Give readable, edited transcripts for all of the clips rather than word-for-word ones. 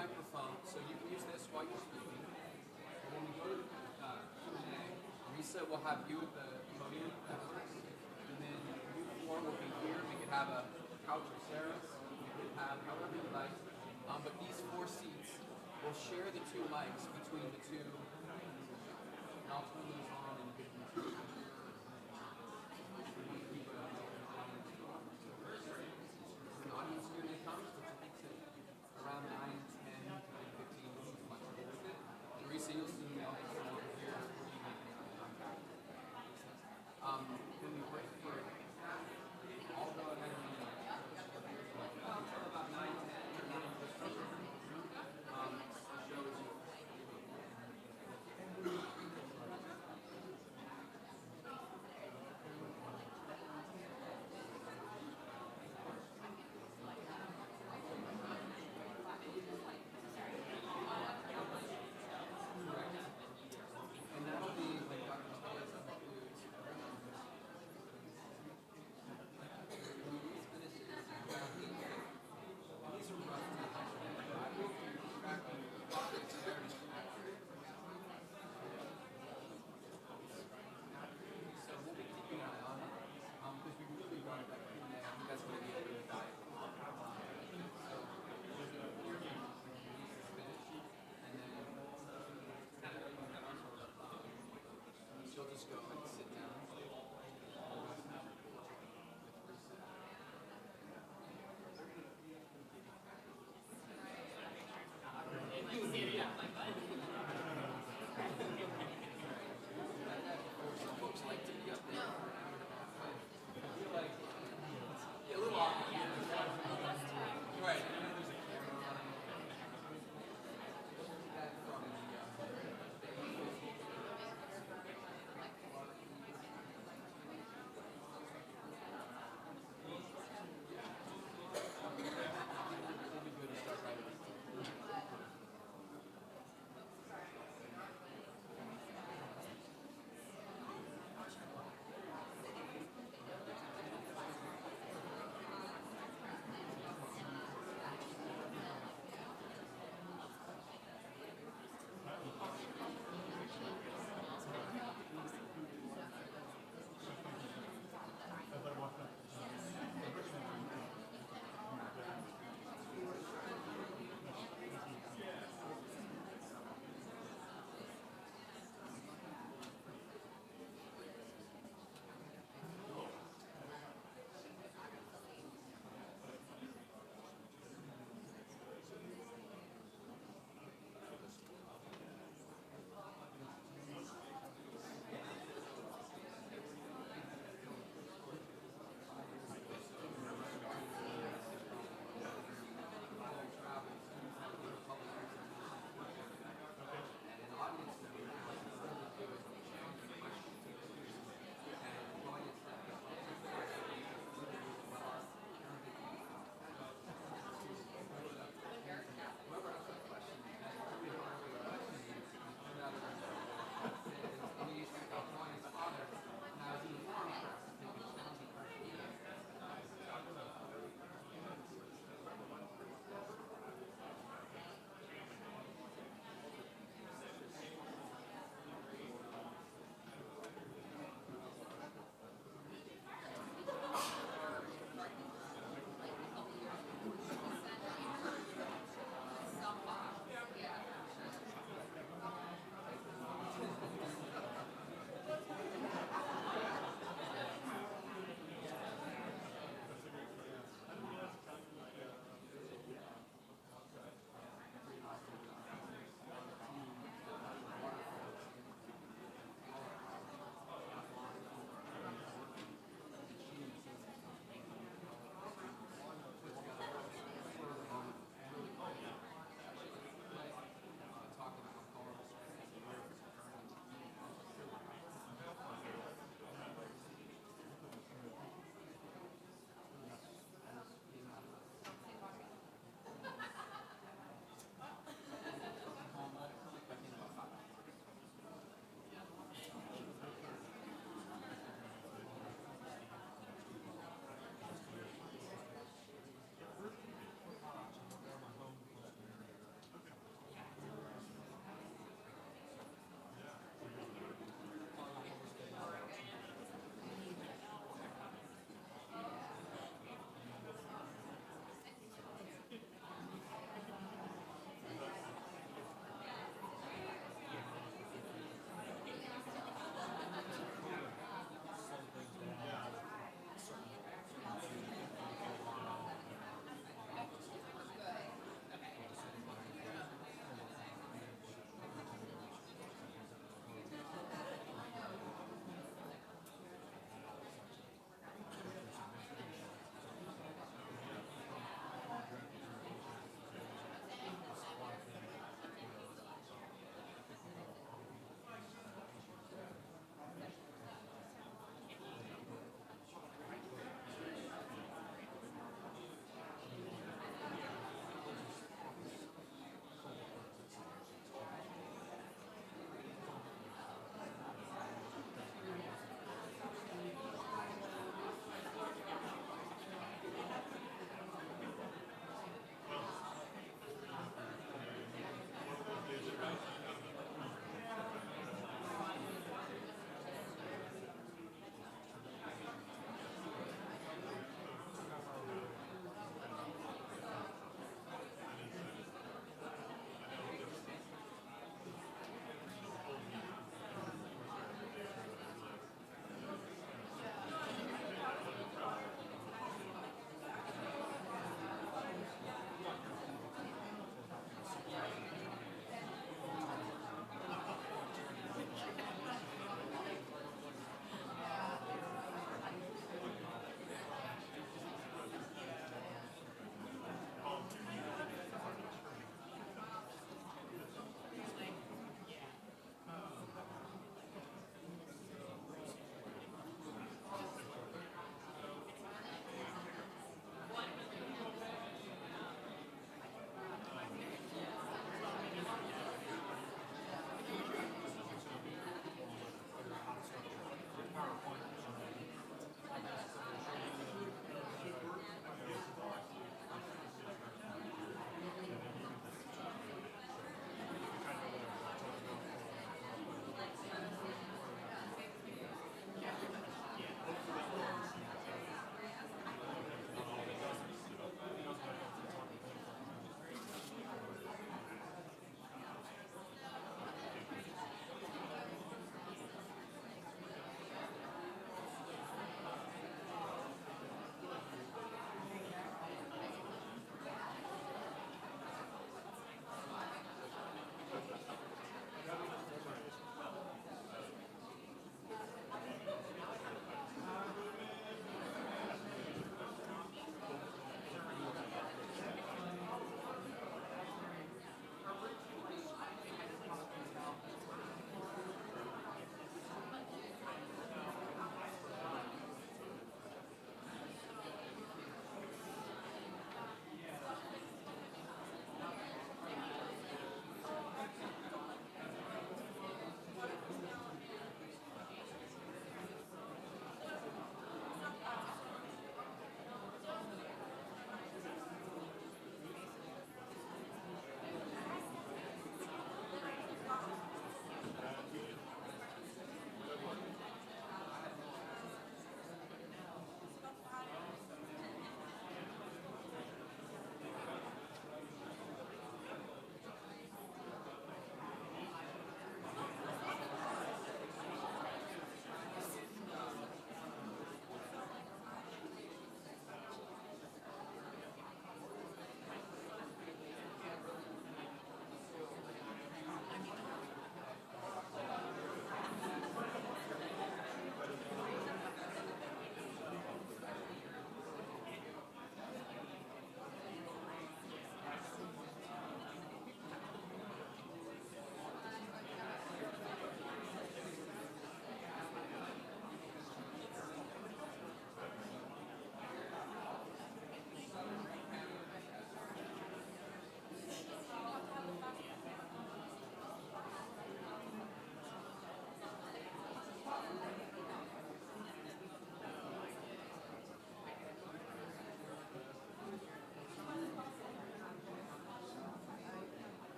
microphone, so you can use this while you're speaking. And when we go to Q&A, Risa will have you at the podium afterwards, and then you four will be here. We could have a couch for Sarah. We could have however you like. But these 4 seats will share the 2 mics between the 2. And I'll turn those on and give them to you. When audience Q&A comes, which takes it around 9, 10, 15, we'll be flexible with it. And Risa, you'll see me over here. When we break for it, I'll go ahead and until about 9, 10,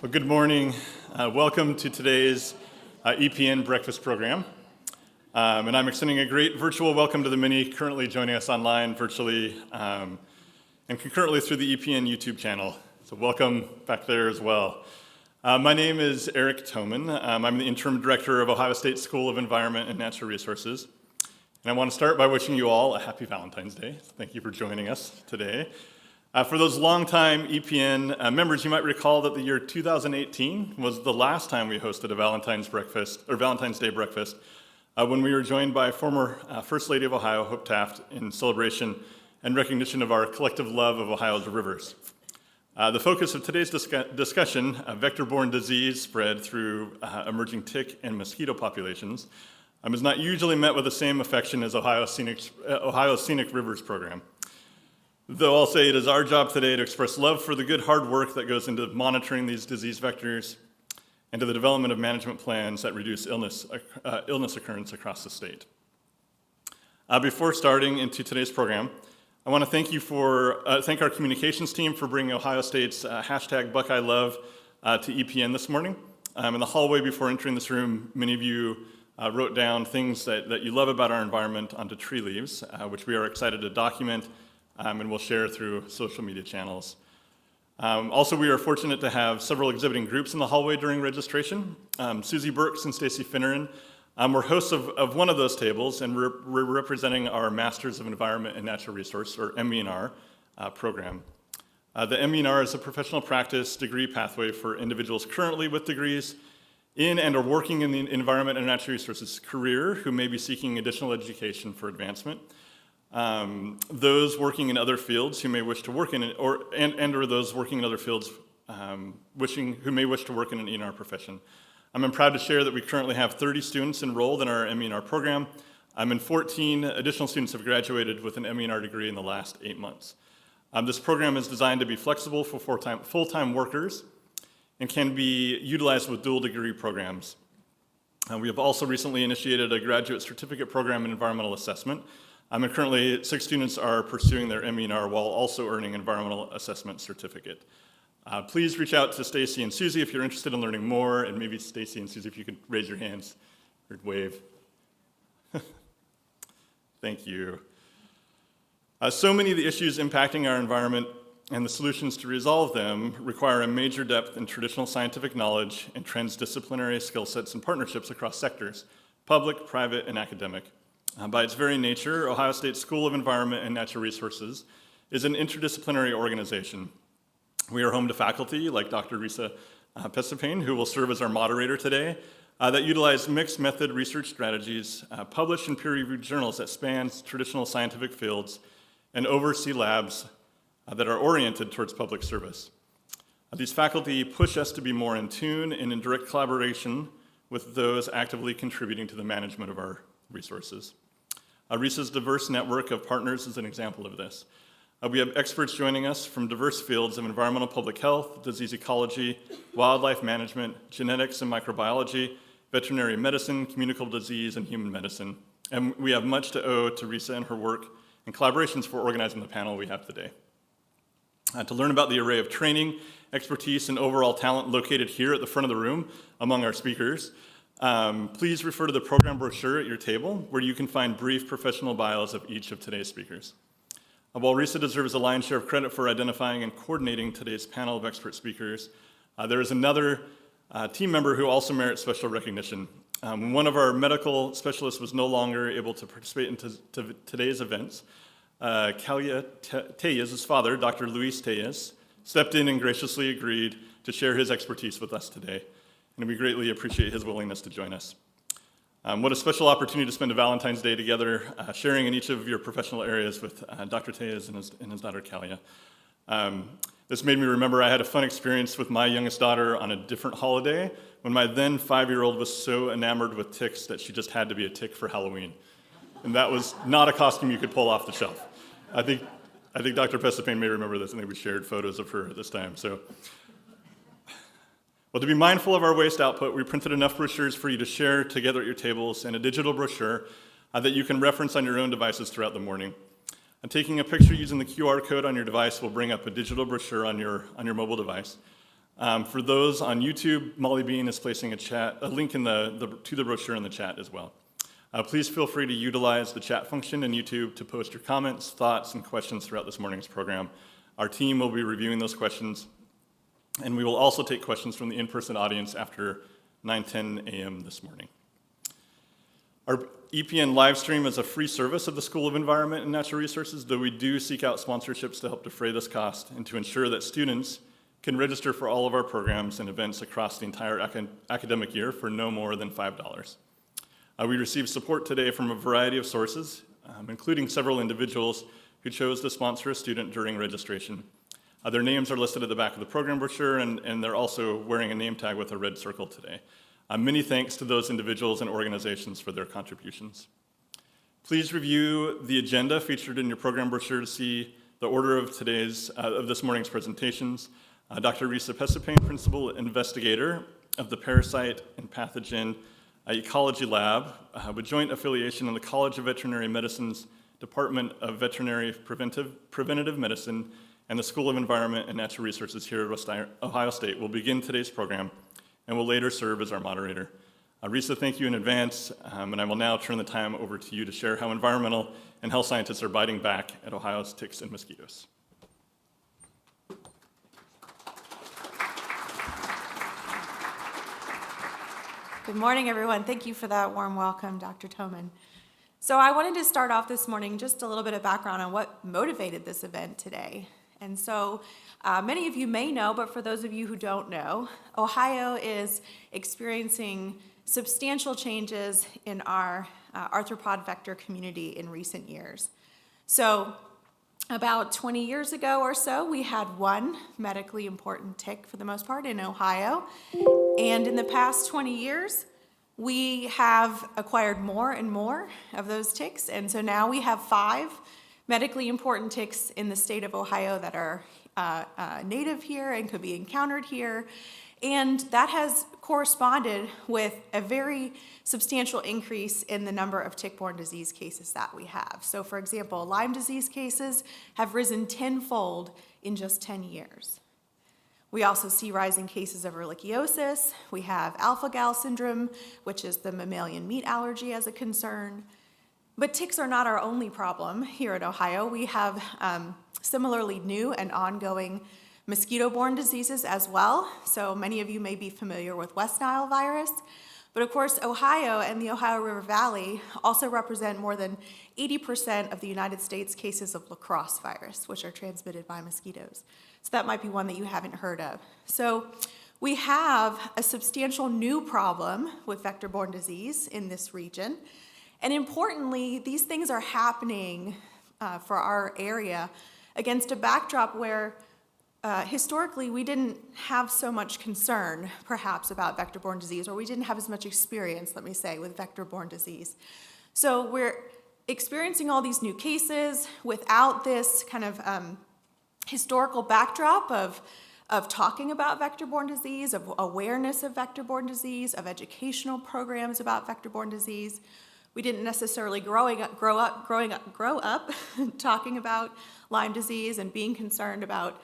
Well, good morning. Welcome to today's EPN Breakfast program. And I'm extending a great virtual welcome to the many currently joining us online virtually and concurrently through the EPN YouTube channel. So welcome back there as well. My name is Eric Toman. I'm the interim director of Ohio State School of Environment and Natural Resources. And I want to start by wishing you all a happy Valentine's Day. Thank you for joining us today. For those longtime EPN members, you might recall that the year 2018 was the last time we hosted a Valentine's Day breakfast when we were joined by former First Lady of Ohio, Hope Taft, in celebration and recognition of our collective love of Ohio's rivers. The focus of today's discussion, vector-borne disease spread through emerging tick and mosquito populations, is not usually met with the same affection as Ohio's Scenic Rivers program. Though I'll say it is our job today to express love for the good hard work that goes into monitoring these disease vectors and to the development of management plans that reduce illness occurrence across the state. Before starting into today's program, I want to thank our communications team for bringing Ohio State's hashtag Buckeye Love to EPN this morning. In the hallway before entering this room, many of you wrote down things that you love about our environment onto tree leaves, which we are excited to document and we'll share through social media channels. Also, we are fortunate to have several exhibiting groups in the hallway during registration. Susie Burks and Stacy Finneran were hosts of one of those tables, and we're representing our Masters of Environment and Natural Resource, or MENR, program. The MENR is a professional practice degree pathway for individuals currently with degrees in and or working in the environment and natural resources career who may be seeking additional education for advancement. Those working in other fields who may wish to work in it, or those working in other fields who may wish to work in an ENR profession. I'm proud to share that we currently have 30 students enrolled in our MENR program, and 14 additional students have graduated with an MENR degree in the last 8 months. This program is designed to be flexible for full-time workers and can be utilized with dual degree programs. We have also recently initiated a graduate certificate program in environmental assessment. And currently, 6 students are pursuing their MENR while also earning environmental assessment certificate. Please reach out to Stacy and Susie if you're interested in learning more, and maybe Stacy and Susie, if you could raise your hands or wave. Thank you. So many of the issues impacting our environment and the solutions to resolve them require a major depth in traditional scientific knowledge and transdisciplinary skill sets and partnerships across sectors, public, private, and academic. By its very nature, Ohio State School of Environment and Natural Resources is an interdisciplinary organization. We are home to faculty like Dr. Risa Pesapane, who will serve as our moderator today, that utilize mixed method research strategies, published in peer-reviewed journals that span traditional scientific fields, and oversee labs that are oriented towards public service. These faculty push us to be more in tune and in direct collaboration with those actively contributing to the management of our resources. Risa's diverse network of partners is an example of this. We have experts joining us from diverse fields of environmental public health, disease ecology, wildlife management, genetics and microbiology, veterinary medicine, communicable disease, and human medicine. And we have much to owe to Risa and her work and collaborations for organizing the panel we have today. To learn about the array of training, expertise, and overall talent located here at the front of the room among our speakers, please refer to the program brochure at your table, where you can find brief professional bios of each of today's speakers. While Risa deserves a lion's share of credit for identifying and coordinating today's panel of expert speakers, there is another team member who also merits special recognition. One of our medical specialists was no longer able to participate in today's events. Téllez's father, Dr. Luis Téllez, stepped in and graciously agreed to share his expertise with us today. And we greatly appreciate his willingness to join us. What a special opportunity to spend a Valentine's Day together, sharing in each of your professional areas with Dr. Téllez and his daughter, Kalia. This made me remember I had a fun experience with my youngest daughter on a different holiday when my then 5-year-old was so enamored with ticks that she just had to be a tick for Halloween. And that was not a costume you could pull off the shelf. I think Dr. Pesapane may remember this. I think we shared photos of her at this time. Well, to be mindful of our waste output, we printed enough brochures for you to share together at your tables and a digital brochure that you can reference on your own devices throughout the morning. And taking a picture using the QR code on your device will bring up a digital brochure on your mobile device. For those on YouTube, Molly Bean is placing a link to the brochure in the chat as well. Please feel free to utilize the chat function in YouTube to post your comments, thoughts, and questions throughout this morning's program. Our team will be reviewing those questions, and we will also take questions from the in-person audience after 9:10 a.m. this morning. Our EPN live stream is a free service of the School of Environment and Natural Resources, though we do seek out sponsorships to help defray this cost and to ensure that students can register for all of our programs and events across the entire academic year for no more than $5. We received support today from a variety of sources, including several individuals who chose to sponsor a student during registration. Their names are listed at the back of the program brochure, and they're also wearing a name tag with a red circle today. Many thanks to those individuals and organizations for their contributions. Please review the agenda featured in your program brochure to see the order of this morning's presentations. Dr. Risa Pesapane, Principal Investigator of the Parasite and Pathogen Ecology Lab, with joint affiliation in the College of Veterinary Medicine's Department of Veterinary Preventive Medicine and the School of Environment and Natural Resources here at Ohio State, will begin today's program and will later serve as our moderator. Risa, thank you in advance, and I will now turn the time over to you to share how environmental and health scientists are biting back at Ohio's ticks and mosquitoes. Good morning, everyone. Thank you for that warm welcome, Dr. Toman. So I wanted to start off this morning just a little bit of background on what motivated this event today. And so many of you may know, but for those of you who don't know, Ohio is experiencing substantial changes in our arthropod vector community in recent years. So about 20 years ago or so, we had one medically important tick for the most part in Ohio. And in the past 20 years, we have acquired more and more of those ticks. And so now we have 5 medically important ticks in the state of Ohio that are native here and could be encountered here. And that has corresponded with a very substantial increase in the number of tick-borne disease cases that we have. So for example, Lyme disease cases have risen tenfold in just 10 years. We also see rising cases of ehrlichiosis. We have alpha-gal syndrome, which is the mammalian meat allergy as a concern. But ticks are not our only problem here in Ohio. We have similarly new and ongoing mosquito-borne diseases as well. So many of you may be familiar with West Nile virus. But of course, Ohio and the Ohio River Valley also represent more than 80% of the United States cases of lacrosse virus, which are transmitted by mosquitoes. So that might be one that you haven't heard of. So we have a substantial new problem with vector-borne disease in this region. And importantly, these things are happening for our area against a backdrop where historically we didn't have so much concern, perhaps, about vector-borne disease, or we didn't have as much experience, let me say, with vector-borne disease. So we're experiencing all these new cases without this kind of historical backdrop of talking about vector-borne disease, of awareness of vector-borne disease, of educational programs about vector-borne disease. We didn't necessarily grow up talking about Lyme disease and being concerned about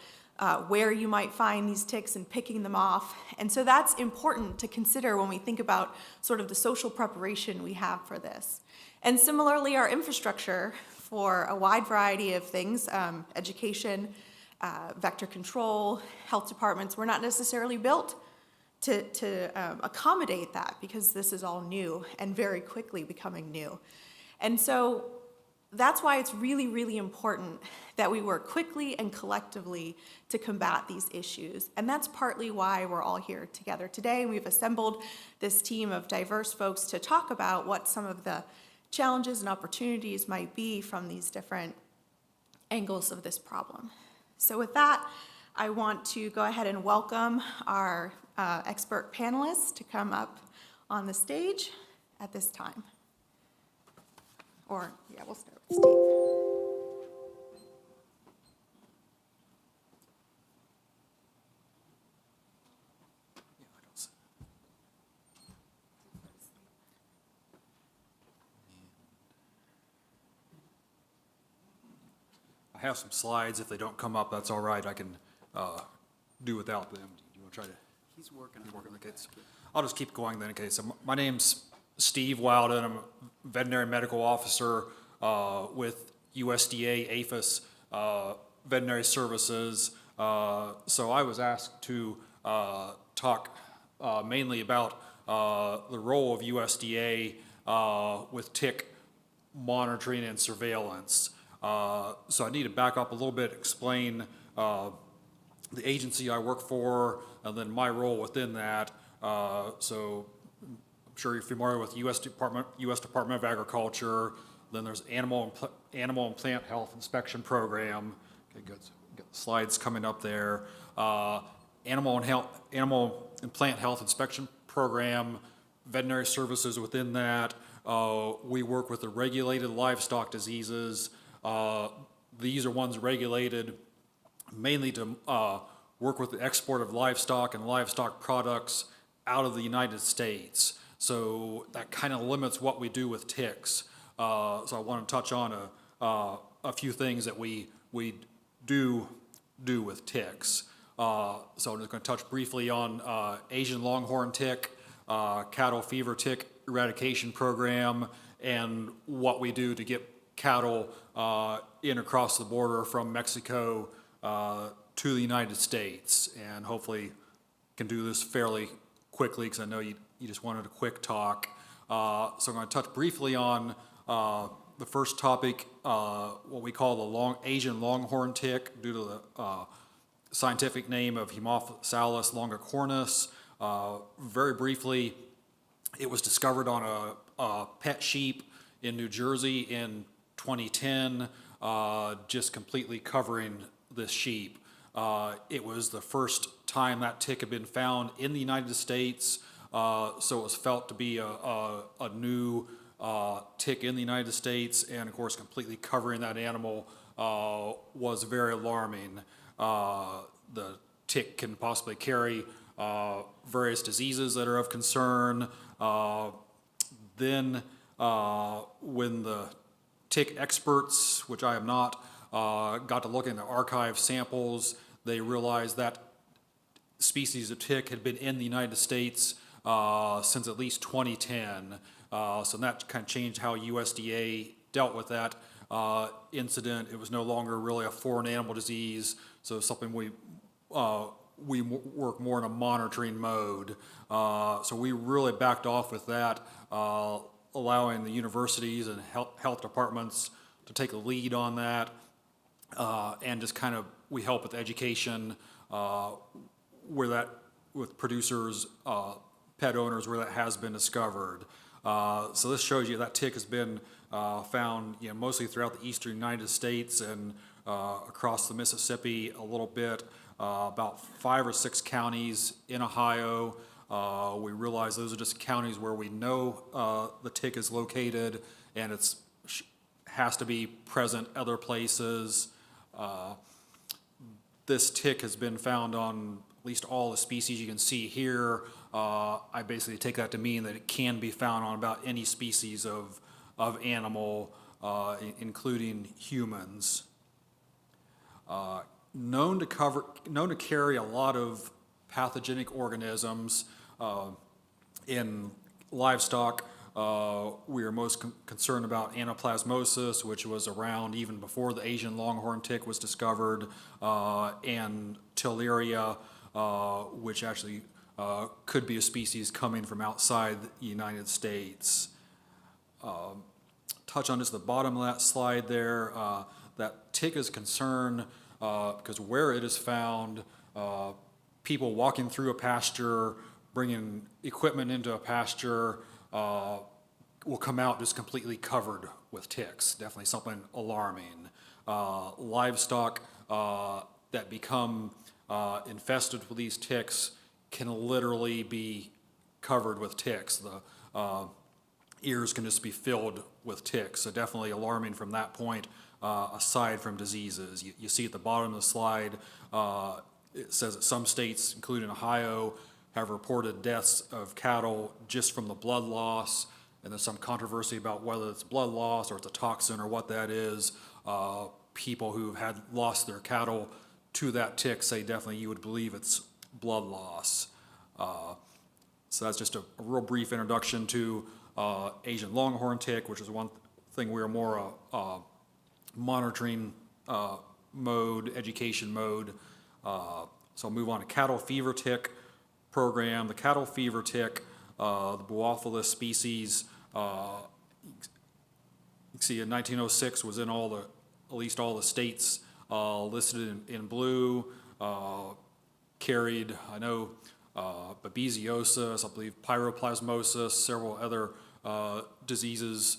where you might find these ticks and picking them off. And so that's important to consider when we think about sort of the social preparation we have for this. And similarly, our infrastructure for a wide variety of things, education, vector control, health departments, were not necessarily built to accommodate that, because this is all new and very quickly becoming new. And so that's why it's really, really important that we work quickly and collectively to combat these issues. And that's partly why we're all here together today. We've assembled this team of diverse folks to talk about what some of the challenges and opportunities might be from these different angles of this problem. So with that, I want to go ahead and welcome our expert panelists to come up on the stage at this time. Or, yeah, we'll start with Steve. I have some slides. If they don't come up, that's all right. I can do without them. Do you want to try to He's working keep on working it. the kids. I'll just keep going then. Okay, so my name's Steve Wilden. I'm a veterinary medical officer with USDA APHIS Veterinary Services. So I was asked to talk mainly about the role of USDA with tick monitoring and surveillance. So I need to back up a little bit, explain the agency I work for, and then my role within that. So I'm sure you're familiar with U.S. Department of Agriculture. Then there's animal and plant health inspection program. Okay, good. Got the slides coming up there. Animal and plant health inspection program. Veterinary services within that. We work with the regulated livestock diseases. These are ones regulated mainly to work with the export of livestock and livestock products out of the United States. So that kind of limits what we do with ticks. So I want to touch on a few things that we do with ticks. So I'm just going to touch briefly on Asian longhorn tick, cattle fever tick eradication program, and what we do to get cattle in across the border from Mexico to the United States, and hopefully can do this fairly quickly because I know you just wanted a quick talk. So I'm going to touch briefly on the first topic, what we call the Asian longhorn tick, due to the scientific name of Haemophilus longicornis. Very briefly, it was discovered on a pet sheep in New Jersey in 2010, just completely covering this sheep. It was the first time that tick had been found in the United States, so it was felt to be a new tick in the United States, and of course completely covering that animal was very alarming. The tick can possibly carry various diseases that are of concern. Then when the tick experts, which I am not, got to look in the archive samples, they realized that species of tick had been in the United States since at least 2010. So that kind of changed how USDA dealt with that incident. It was no longer really a foreign animal disease, so something we work more in a monitoring mode. So we really backed off with that, allowing the universities and health departments to take a lead on that, and just kind of we help with education with producers, pet owners where that has been discovered. So this shows you that tick has been found, mostly throughout the eastern United States and across the Mississippi a little bit, about 5 or 6 counties in Ohio. We realize those are just counties where we know the tick is located, and it's has to be present other places. This tick has been found on at least all the species you can see here. I basically take that to mean that it can be found on about any species of animal, including humans. Known to carry a lot of pathogenic organisms in livestock. We are most concerned about anaplasmosis, which was around even before the Asian longhorn tick was discovered, and Téllez, which actually could be a species coming from outside the United States. Touch on just the bottom of that slide there. That tick is concerned because where it is found, people walking through a pasture, bringing equipment into a pasture, will come out just completely covered with ticks. Definitely something alarming. Livestock that become infested with these ticks can literally be covered with ticks. The ears can just be filled with ticks. So definitely alarming from that point, aside from diseases. You see at the bottom of the slide, it says that some states, including Ohio, have reported deaths of cattle just from the blood loss, and there's some controversy about whether it's blood loss or it's a toxin or what that is. People who have lost their cattle to that tick say definitely you would believe it's blood loss. So that's just a real brief introduction to Asian longhorn tick, which is one thing we are more monitoring mode, education mode. So I'll move on to cattle fever tick program. The cattle fever tick, the Buophilis species, you can see in 1906 was in at least all the states listed in blue, carried, I know, babesiosis, I believe pyroplasmosis, several other diseases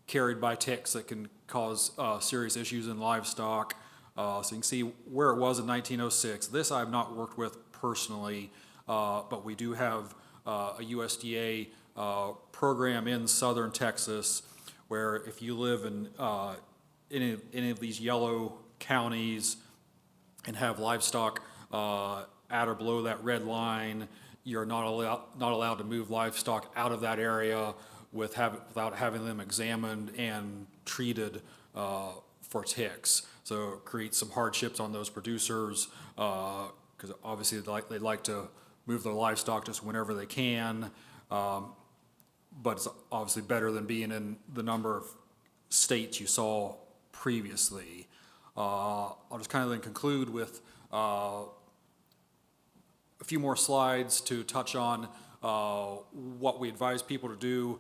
carried by ticks that can cause serious issues in livestock. So you can see where it was in 1906. This I have not worked with personally, but we do have a USDA program in southern Texas where if you live in any of these yellow counties and have livestock at or below that red line, you're not allowed to move livestock out of that area without having them examined and treated for ticks. So it creates some hardships on those producers because obviously they like to move their livestock just whenever they can, but it's obviously better than being in the number of states you saw previously. I'll just kind of then conclude with a few more slides to touch on what we advise people to do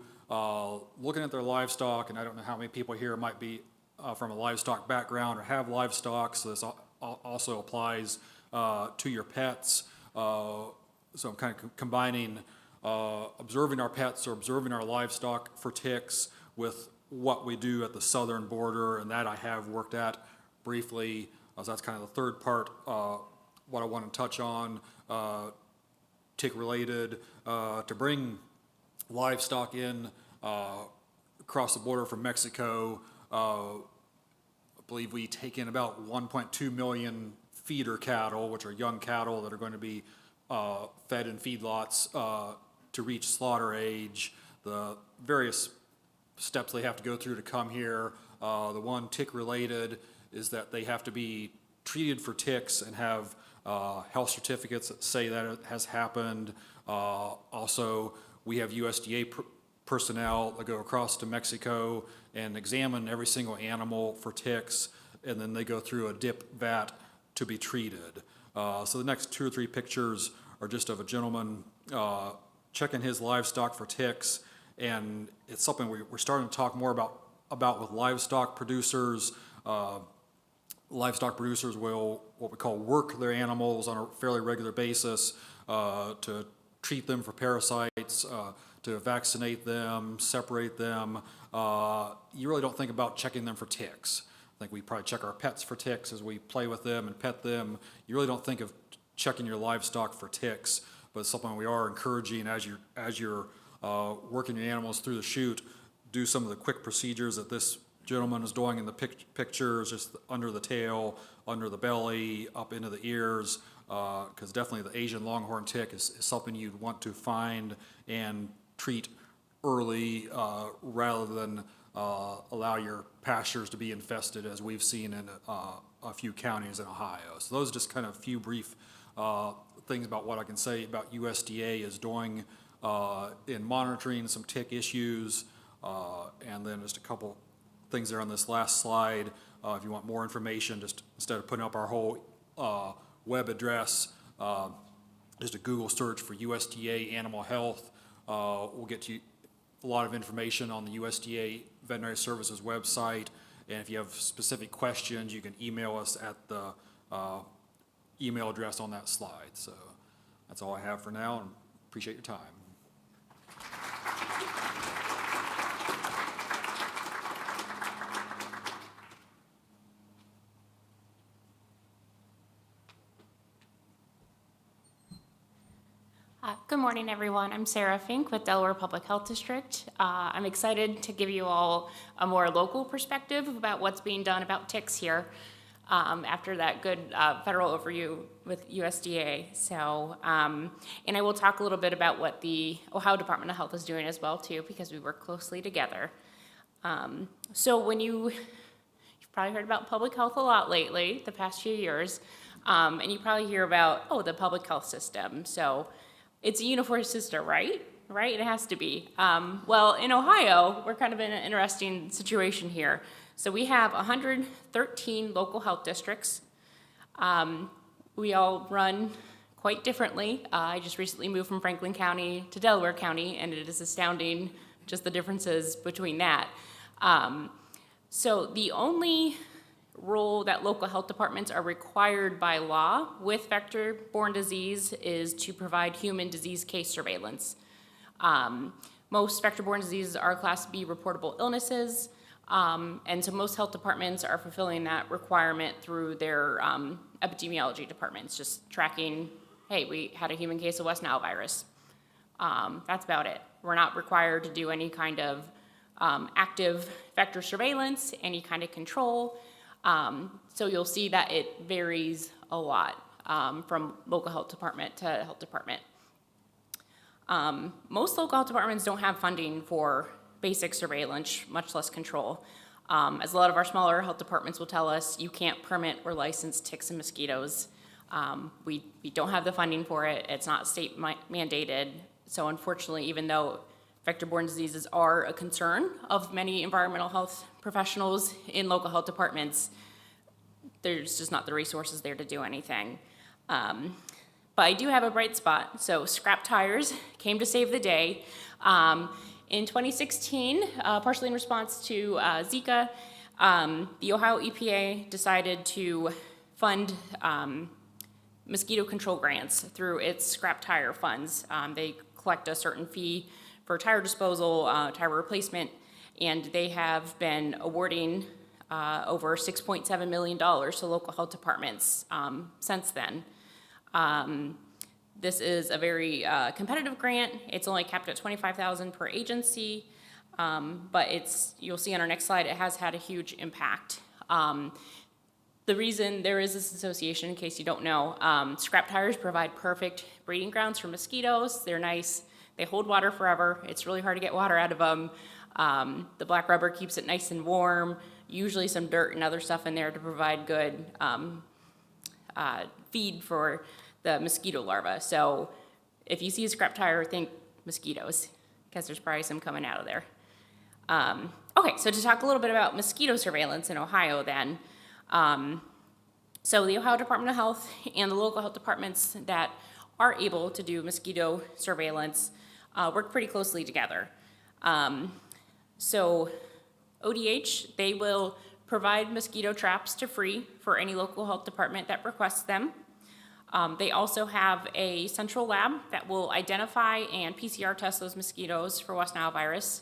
looking at their livestock, and I don't know how many people here might be from a livestock background or have livestock, so this also applies to your pets. So I'm kind of combining observing our pets or observing our livestock for ticks with what we do at the southern border, and that I have worked at briefly. So that's kind of the third part, what I want to touch on, tick-related, to bring livestock in across the border from Mexico. I believe we take in about 1.2 million feeder cattle, which are young cattle that are going to be fed in feedlots to reach slaughter age. The various steps they have to go through to come here. The one tick-related is that they have to be treated for ticks and have health certificates that say that it has happened. Also, we have USDA personnel that go across to Mexico and examine every single animal for ticks, and then they go through a dip vat to be treated. So the next 2 or 3 pictures are just of a gentleman checking his livestock for ticks, and it's something we're starting to talk more about with livestock producers. Livestock producers will, what we call, work their animals on a fairly regular basis to treat them for parasites, to vaccinate them, separate them. You really don't think about checking them for ticks. I think we probably check our pets for ticks as we play with them and pet them. You really don't think of checking your livestock for ticks, but it's something we are encouraging as you're working your animals through the chute. Do some of the quick procedures that this gentleman is doing in the pictures, just under the tail, under the belly, up into the ears, because definitely the Asian longhorn tick is something you'd want to find and treat early rather than allow your pastures to be infested, as we've seen in a few counties in Ohio. So those are just kind of a few brief things about what I can say about USDA is doing in monitoring some tick issues, and then just a couple things there on this last slide. If you want more information, just instead of putting up our whole web address, just a Google search for USDA Animal Health will get you a lot of information on the USDA Veterinary Services website. And if you have specific questions, you can email us at the email address on that slide. So that's all I have for now, and appreciate your time. Good morning, everyone. I'm Sarah Fink with Delaware Public Health District. I'm excited to give you all a more local perspective about what's being done about ticks here after that good federal overview with USDA. So, and I will talk a little bit about what the Ohio Department of Health is doing as well, too, because we work closely together. So when you've probably heard about public health a lot lately, the past few years. And you probably hear about, oh, the public health system. So it's a uniform system, right? Right? It has to be. Well, in Ohio, we're kind of in an interesting situation here. So we have 113 local health districts. We all run quite differently. I just recently moved from Franklin County to Delaware County, and it is astounding just the differences between that. So the only role that local health departments are required by law with vector-borne disease is to provide human disease case surveillance. Most vector-borne diseases are Class B reportable illnesses, and so most health departments are fulfilling that requirement through their epidemiology departments, just tracking, hey, we had a human case of West Nile virus. That's about it. We're not required to do any kind of active vector surveillance, any kind of control. So you'll see that it varies a lot from local health department to health department. Most local health departments don't have funding for basic surveillance, much less control. As a lot of our smaller health departments will tell us, you can't permit or license ticks and mosquitoes. We don't have the funding for it. It's not state mandated. So unfortunately, even though vector-borne diseases are a concern of many environmental health professionals in local health departments, there's just not the resources there to do anything. But I do have a bright spot. So scrap tires came to save the day. In 2016, partially in response to Zika, the Ohio EPA decided to fund mosquito control grants through its scrap tire funds. They collect a certain fee for tire disposal, tire replacement, and they have been awarding over $6.7 million to local health departments since then. This is a very competitive grant. It's only capped at $25,000 per agency, but you'll see on our next slide, it has had a huge impact. The reason there is this association, in case you don't know, scrap tires provide perfect breeding grounds for mosquitoes. They're nice. They hold water forever. It's really hard to get water out of them. The black rubber keeps it nice and warm, usually some dirt and other stuff in there to provide good feed for the mosquito larvae. So if you see a scrap tire, think mosquitoes, because there's probably some coming out of there. Okay, so to talk a little bit about mosquito surveillance in Ohio then. So the Ohio Department of Health and the local health departments that are able to do mosquito surveillance work pretty closely together. So ODH, they will provide mosquito traps to free for any local health department that requests them. They also have a central lab that will identify and PCR test those mosquitoes for West Nile virus.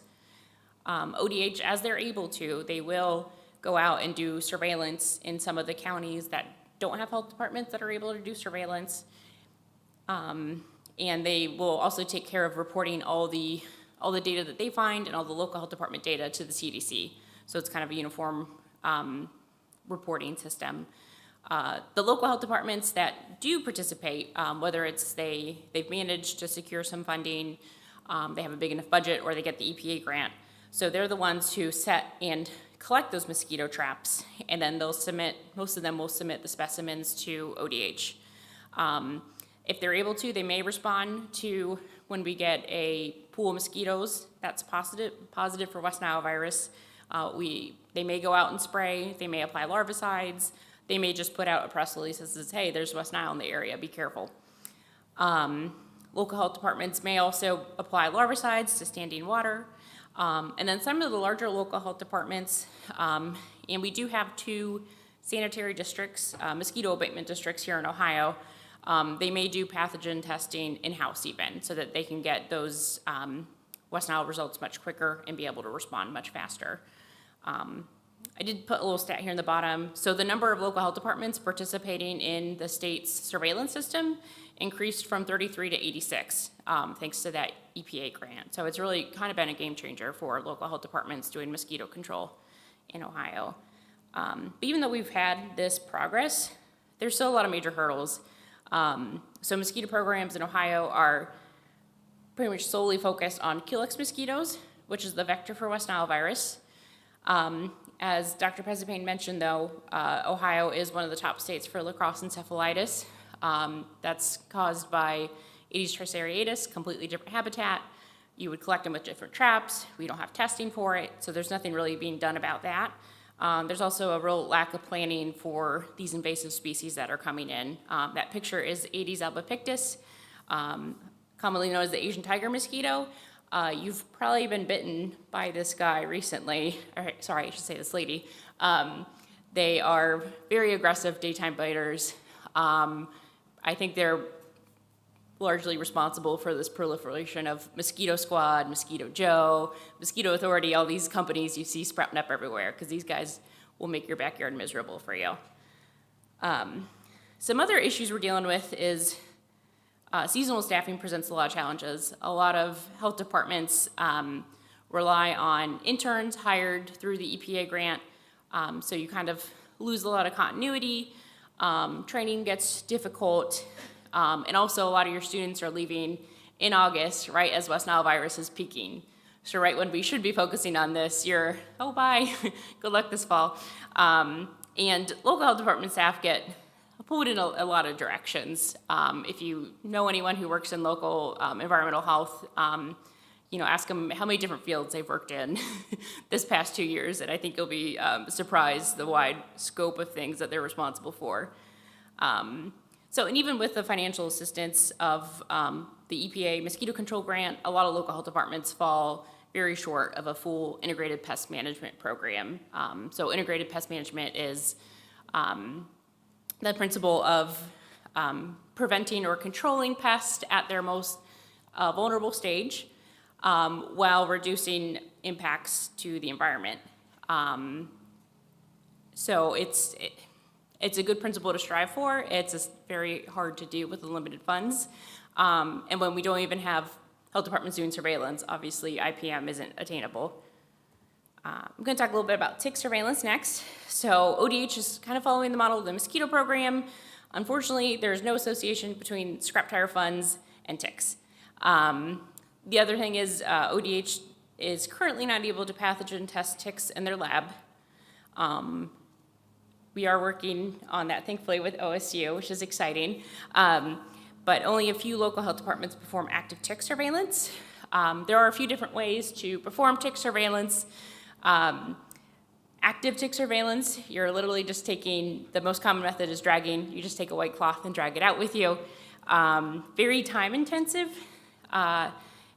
ODH, as they're able to, they will go out and do surveillance in some of the counties that don't have health departments that are able to do surveillance. And they will also take care of reporting all the data that they find and all the local health department data to the CDC. So it's kind of a uniform reporting system. The local health departments that do participate, whether it's they've managed to secure some funding, they have a big enough budget, or they get the EPA grant. So they're the ones who set and collect those mosquito traps, and then most of them will submit the specimens to ODH. If they're able to, they may respond to when we get a pool of mosquitoes that's positive for West Nile virus. They may go out and spray, they may apply larvicides, they may just put out a press release that says, hey, there's West Nile in the area, be careful. Local health departments may also apply larvicides to standing water. And then some of the larger local health departments, and we do have 2 sanitary districts, mosquito abatement districts here in Ohio. They may do pathogen testing in-house even, so that they can get those West Nile results much quicker and be able to respond much faster. I did put a little stat here in the bottom. So the number of local health departments participating in the state's surveillance system increased from 33 to 86, thanks to that EPA grant. So it's really kind of been a game changer for local health departments doing mosquito control in Ohio. But even though we've had this progress, there's still a lot of major hurdles. So mosquito programs in Ohio are pretty much solely focused on Culex mosquitoes, which is the vector for West Nile virus. As Dr. Pesapane mentioned, though, Ohio is one of the top states for lacrosse encephalitis. That's caused by Aedes tricereatus, completely different habitat. You would collect them with different traps. We don't have testing for it, so there's nothing really being done about that. There's also a real lack of planning for these invasive species that are coming in. That picture is Aedes albopictus, commonly known as the Asian tiger mosquito. You've probably been bitten by this guy recently, or sorry, I should say this lady. They are very aggressive daytime biters. I think they're largely responsible for this proliferation of Mosquito Squad, Mosquito Joe, Mosquito Authority, all these companies you see sprouting up everywhere, because these guys will make your backyard miserable for you. Some other issues we're dealing with is seasonal staffing presents a lot of challenges. A lot of health departments rely on interns hired through the EPA grant, so you kind of lose a lot of continuity. Training gets difficult, and also a lot of your students are leaving in August, right as West Nile virus is peaking. So right when we should be focusing on this, you're, oh, bye, good luck this fall. And local health department staff get pulled in a lot of directions. If you know anyone who works in local environmental health, ask them how many different fields they've worked in this past 2 years, and I think you'll be surprised the wide scope of things that they're responsible for. And even with the financial assistance of the EPA mosquito control grant, a lot of local health departments fall very short of a full integrated pest management program. So integrated pest management is the principle of preventing or controlling pests at their most vulnerable stage, while reducing impacts to the environment. So it's a good principle to strive for. It's just very hard to do with the limited funds. And when we don't even have health departments doing surveillance, obviously IPM isn't attainable. I'm going to talk a little bit about tick surveillance next. So ODH is kind of following the model of the mosquito program. Unfortunately, there's no association between scrap tire funds and ticks. The other thing is ODH is currently not able to pathogen test ticks in their lab. We are working on that, thankfully, with OSU, which is exciting. But only a few local health departments perform active tick surveillance. There are a few different ways to perform tick surveillance. Active tick surveillance, you're literally just taking, the most common method is dragging. You just take a white cloth and drag it out with you. Very time intensive.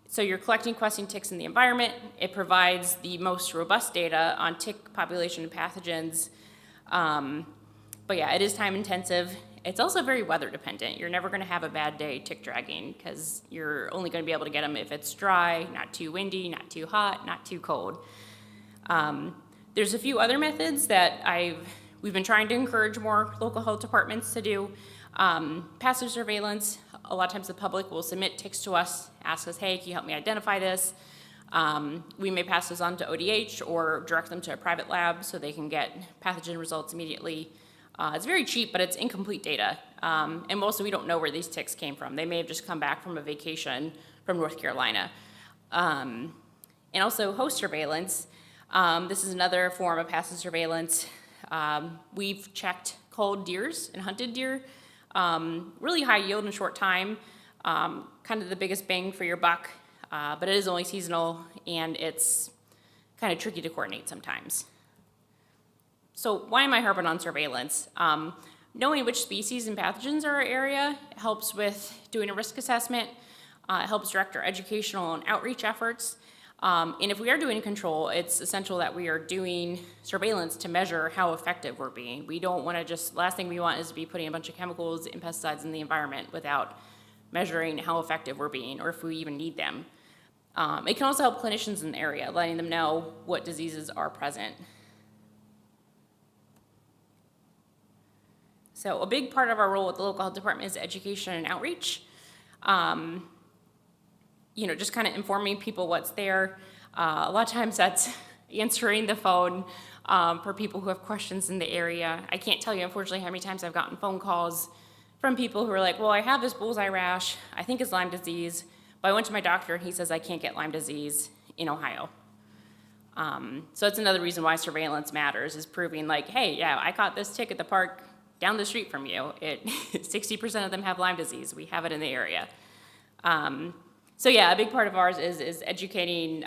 So you're collecting questing ticks in the environment. It provides the most robust data on tick population and pathogens. But yeah, it is time intensive. It's also very weather dependent. You're never gonna have a bad day tick dragging because you're only gonna be able to get them if it's dry, not too windy, not too hot, not too cold. There's a few other methods that we've been trying to encourage more local health departments to do. Passive surveillance, a lot of times the public will submit ticks to us, ask us, hey, can you help me identify this? We may pass those on to ODH or direct them to a private lab so they can get pathogen results immediately. It's very cheap, but it's incomplete data. And mostly we don't know where these ticks came from. They may have just come back from a vacation from North Carolina. And also host surveillance. This is another form of passive surveillance. We've checked culled deers and hunted deer. Really high yield in a short time. Kind of the biggest bang for your buck. But it is only seasonal, and it's kind of tricky to coordinate sometimes. So why am I harping on surveillance? Knowing which species and pathogens are our area helps with doing a risk assessment. It helps direct our educational and outreach efforts. And if we are doing control, it's essential that we are doing surveillance to measure how effective we're being. We don't want to just, last thing we want is to be putting a bunch of chemicals and pesticides in the environment without measuring how effective we're being or if we even need them. It can also help clinicians in the area, letting them know what diseases are present. So a big part of our role at the local health department is education and outreach. Just kind of informing people what's there. A lot of times that's answering the phone for people who have questions in the area. I can't tell you, unfortunately, how many times I've gotten phone calls from people who are like, well, I have this bullseye rash, I think it's Lyme disease, but I went to my doctor and he says I can't get Lyme disease in Ohio. So it's another reason why surveillance matters, is proving like, hey, yeah, I caught this tick at the park down the street from you. 60% of them have Lyme disease. We have it in the area. So yeah, a big part of ours is educating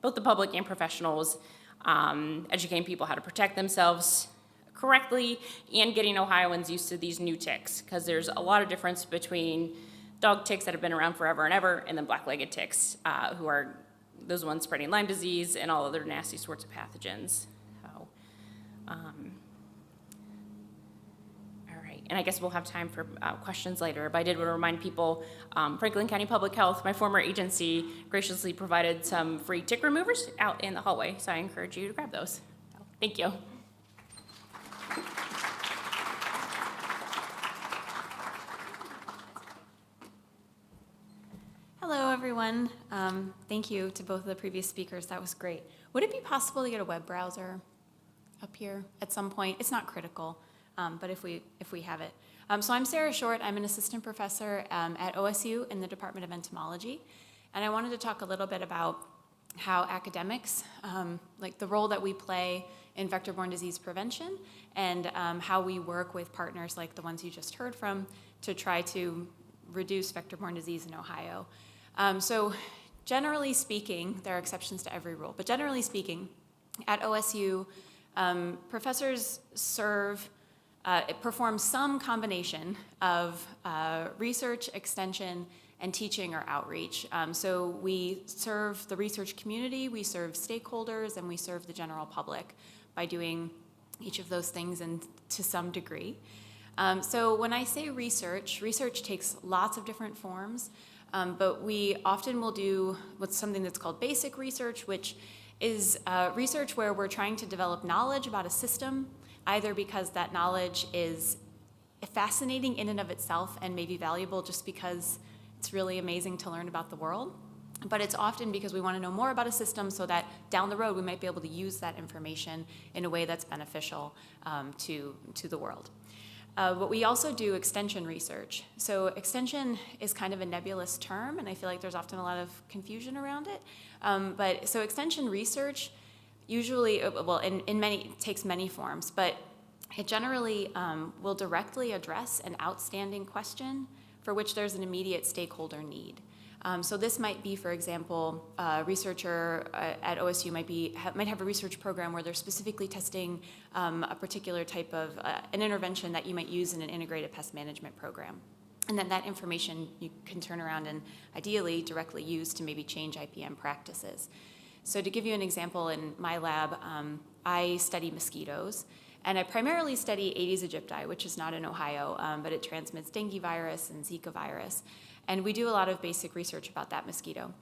both the public and professionals, educating people how to protect themselves correctly, and getting Ohioans used to these new ticks, because there's a lot of difference between dog ticks that have been around forever and ever, and then black-legged ticks, who are those ones spreading Lyme disease and all other nasty sorts of pathogens. So, all right, and I guess we'll have time for questions later, but I did want to remind people, Franklin County Public Health, my former agency, graciously provided some free tick removers out in the hallway, so I encourage you to grab those. So, thank you. Hello, everyone. Thank you to both of the previous speakers. That was great. Would it be possible to get a web browser up here at some point? It's not critical, but if we have it. So I'm Sarah Short. I'm an assistant professor at OSU in the Department of Entomology, and I wanted to talk a little bit about how academics, like the role that we play in vector-borne disease prevention, and how we work with partners like the ones you just heard from to try to reduce vector-borne disease in Ohio. So generally speaking, there are exceptions to every rule, but generally speaking, at OSU, professors perform some combination of research, extension, and teaching or outreach. So we serve the research community, we serve stakeholders, and we serve the general public by doing each of those things and to some degree. So when I say research takes lots of different forms, but we often will do what's something that's called basic research, which is research where we're trying to develop knowledge about a system, either because that knowledge is fascinating in and of itself and maybe valuable just because it's really amazing to learn about the world, but it's often because we want to know more about a system so that down the road we might be able to use that information in a way that's beneficial to the world. But we also do extension research. So extension is kind of a nebulous term, and I feel like there's often a lot of confusion around it. But so extension research usually, well, it takes many forms, but it generally will directly address an outstanding question for which there's an immediate stakeholder need. So this might be, for example, a researcher at OSU might have a research program where they're specifically testing a particular type of an intervention that you might use in an integrated pest management program. And then that information you can turn around and ideally directly use to maybe change IPM practices. So to give you an example, in my lab, I study mosquitoes. And I primarily study Aedes aegypti, which is not in Ohio, but it transmits dengue virus and Zika virus. And we do a lot of basic research about that mosquito.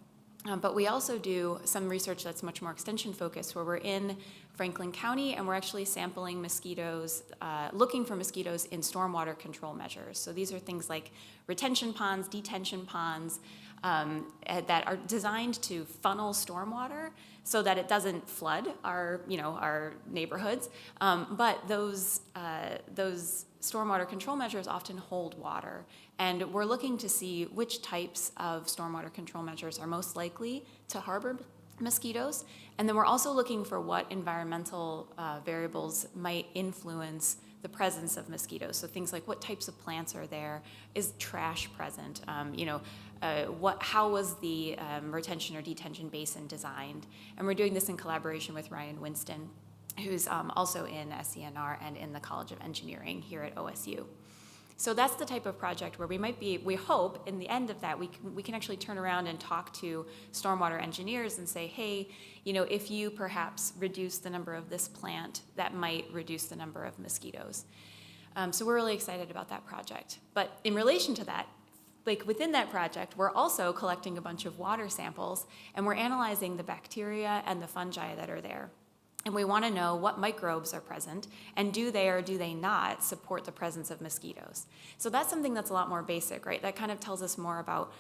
But we also do some research that's much more extension focused, where we're in Franklin County and we're actually sampling mosquitoes, looking for mosquitoes in stormwater control measures. So these are things like retention ponds, detention ponds, that are designed to funnel stormwater so that it doesn't flood our neighborhoods. But those stormwater control measures often hold water. And we're looking to see which types of stormwater control measures are most likely to harbor mosquitoes. And then we're also looking for what environmental variables might influence the presence of mosquitoes. So things like what types of plants are there, is trash present, how was the retention or detention basin designed? And we're doing this in collaboration with Ryan Winston, who's also in SENR and in the College of Engineering here at OSU. So that's the type of project where we hope in the end of that, we can actually turn around and talk to stormwater engineers and say, hey, if you perhaps reduce the number of this plant, that might reduce the number of mosquitoes. So we're really excited about that project. But in relation to that, like within that project, we're also collecting a bunch of water samples and we're analyzing the bacteria and the fungi that are there. And we want to know what microbes are present and do they or do they not support the presence of mosquitoes. So that's something that's a lot more basic, right? That kind of tells us more about,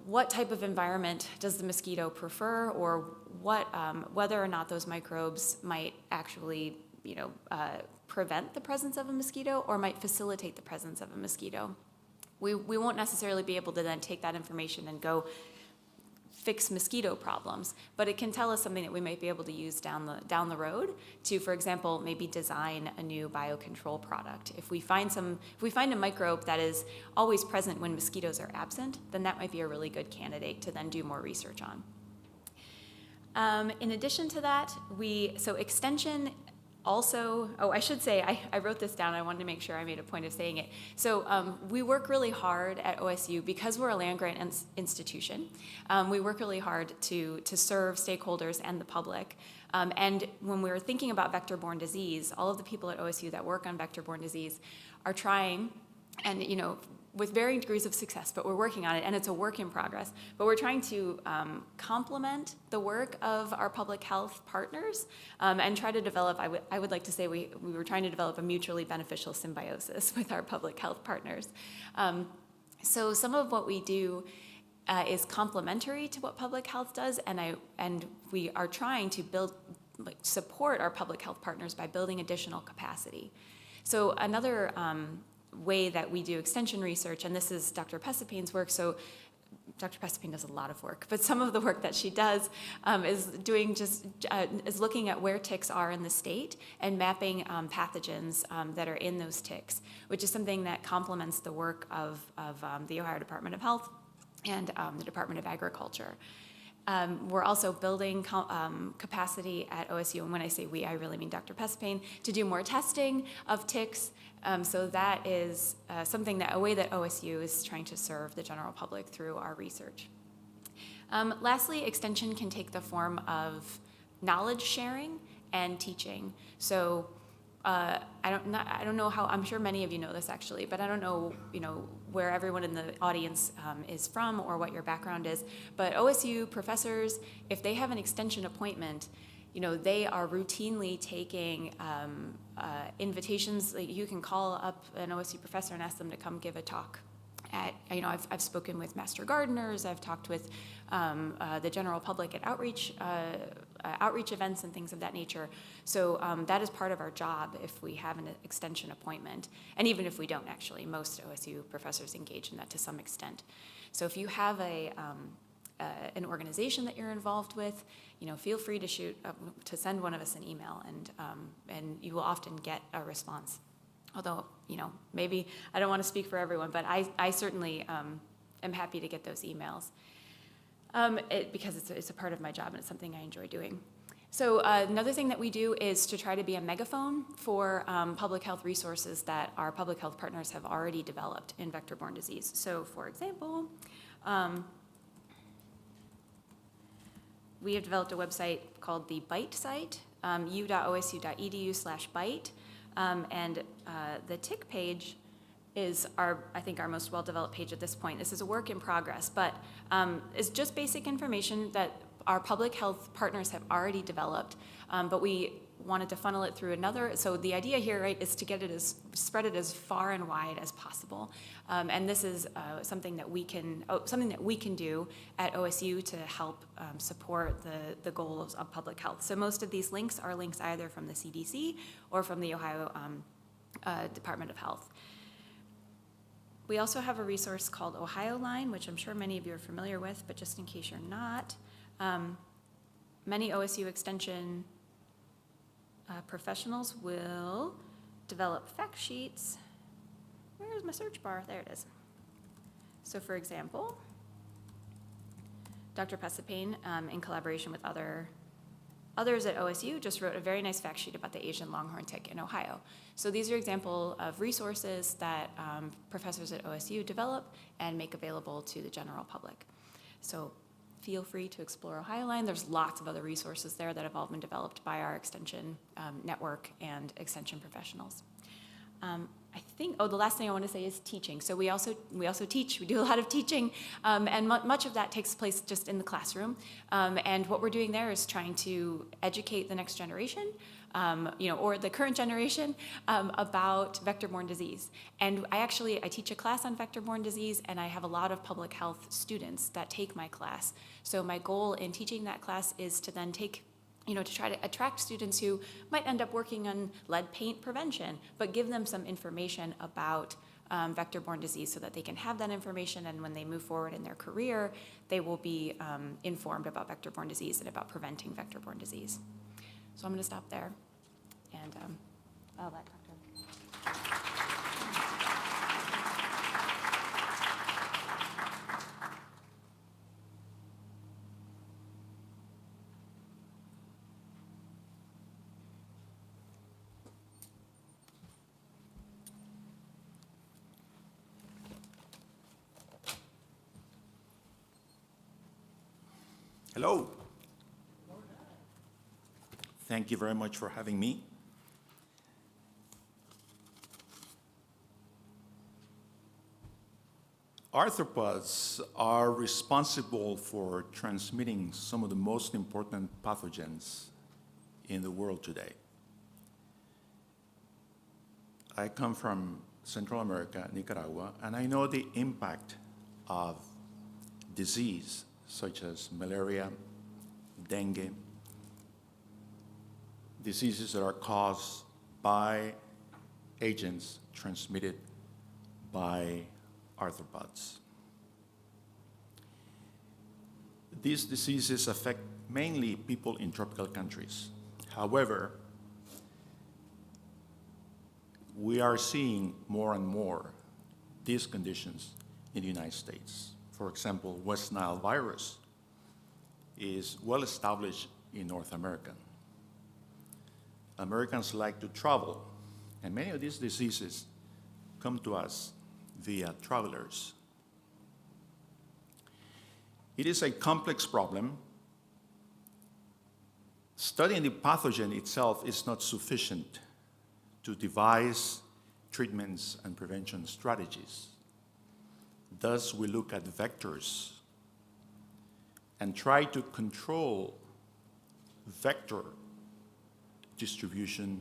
what type of environment does the mosquito prefer, or whether or not those microbes might actually, prevent the presence of a mosquito or might facilitate the presence of a mosquito. We won't necessarily be able to then take that information and go fix mosquito problems, but it can tell us something that we might be able to use down the road to, for example, maybe design a new biocontrol product. If we find a microbe that is always present when mosquitoes are absent, then that might be a really good candidate to then do more research on. In addition to that, extension also, I should say, I wrote this down. I wanted to make sure I made a point of saying it. So we work really hard at OSU because we're a land-grant institution. We work really hard to serve stakeholders and the public. And when we're thinking about vector-borne disease, all of the people at OSU that work on vector-borne disease are trying, and with varying degrees of success, but we're working on it, and it's a work in progress. But we're trying to complement the work of our public health partners and try to develop, I would like to say we were trying to develop a mutually beneficial symbiosis with our public health partners. So some of what we do is complementary to what public health does, and we are trying to support our public health partners by building additional capacity. So another way that we do extension research, and this is Dr. Pesapane's work, so Dr. Pesapane does a lot of work, but some of the work that she does is looking at where ticks are in the state and mapping pathogens that are in those ticks, which is something that complements the work of the Ohio Department of Health and the Department of Agriculture. We're also building capacity at OSU, and when I say we, I really mean Dr. Pesapane, to do more testing of ticks. So that is a way that OSU is trying to serve the general public through our research. Lastly, extension can take the form of knowledge sharing and teaching. So I don't know how, I'm sure many of you know this actually, but I don't know, where everyone in the audience is from or what your background is, but OSU professors, if they have an extension appointment, they are routinely taking invitations. Like, you can call up an OSU professor and ask them to come give a talk. I've spoken with master gardeners. I've talked with the general public at outreach events and things of that nature. So that is part of our job if we have an extension appointment. And even if we don't, actually, most OSU professors engage in that to some extent. So if you have an organization that you're involved with, feel free to send one of us an email, and you will often get a response. Although, maybe I don't want to speak for everyone, but I certainly am happy to get those emails because it's a part of my job and it's something I enjoy doing. So another thing that we do is to try to be a megaphone for public health resources that our public health partners have already developed in vector-borne disease. So, for example, we have developed a website called the BITE site, u.osu.edu/BITE. And the tick page is I think our most well-developed page at this point. This is a work in progress, but it's just basic information that our public health partners have already developed, but we wanted to funnel it through another. So the idea here, right, is to get it spread it as far and wide as possible. And this is something that we can do at OSU to help support the goals of public health. So most of these links are links either from the CDC or from the Ohio Department of Health. We also have a resource called Ohio Line, which I'm sure many of you are familiar with, but just in case you're not, many OSU extension professionals will develop fact sheets. Where's my search bar? There it is. So for example, Dr. Pesapane, in collaboration with others at OSU, just wrote a very nice fact sheet about the Asian longhorn tick in Ohio. So these are examples of resources that professors at OSU develop and make available to the general public. So feel free to explore Ohio Line. There's lots of other resources there that have all been developed by our extension network and extension professionals. I think, the last thing I want to say is teaching. So we also teach. We do a lot of teaching, and much of that takes place just in the classroom. And what we're doing there is trying to educate the next generation, or the current generation, about vector-borne disease. And I teach a class on vector-borne disease, and I have a lot of public health students that take my class. So my goal in teaching that class is to then to try to attract students who might end up working on lead paint prevention, but give them some information about vector-borne disease so that they can have that information, and when they move forward in their career, they will be informed about vector-borne disease and about preventing vector-borne disease. So I'm going to stop there, and I'll let Dr. Hello. Thank you very much for having me. Arthropods are responsible for transmitting some of the most important pathogens in the world today. I come from Central America, Nicaragua, and I know the impact of disease such as malaria, dengue, diseases that are caused by agents transmitted by arthropods. These diseases affect mainly people in tropical countries. However, we are seeing more and more these conditions in the United States. For example, West Nile virus is well established in North America. Americans like to travel, and many of these diseases come to us via travelers. It is a complex problem. Studying the pathogen itself is not sufficient to devise treatments and prevention strategies. Thus, we look at vectors and try to control vector distribution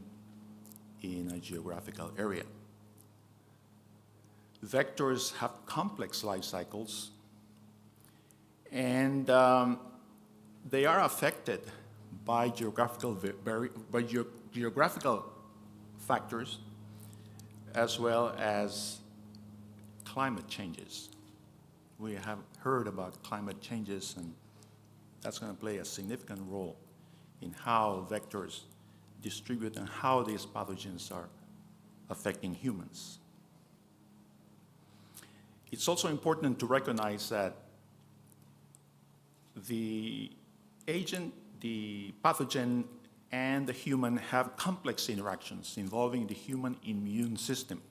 in a geographical area. Vectors have complex life cycles, and they are affected by geographical factors as well as climate changes. We have heard about climate changes, and that's going to play a significant role in how vectors distribute and how these pathogens are affecting humans. It's also important to recognize that the agent, the pathogen, and the human have complex interactions involving the human immune system.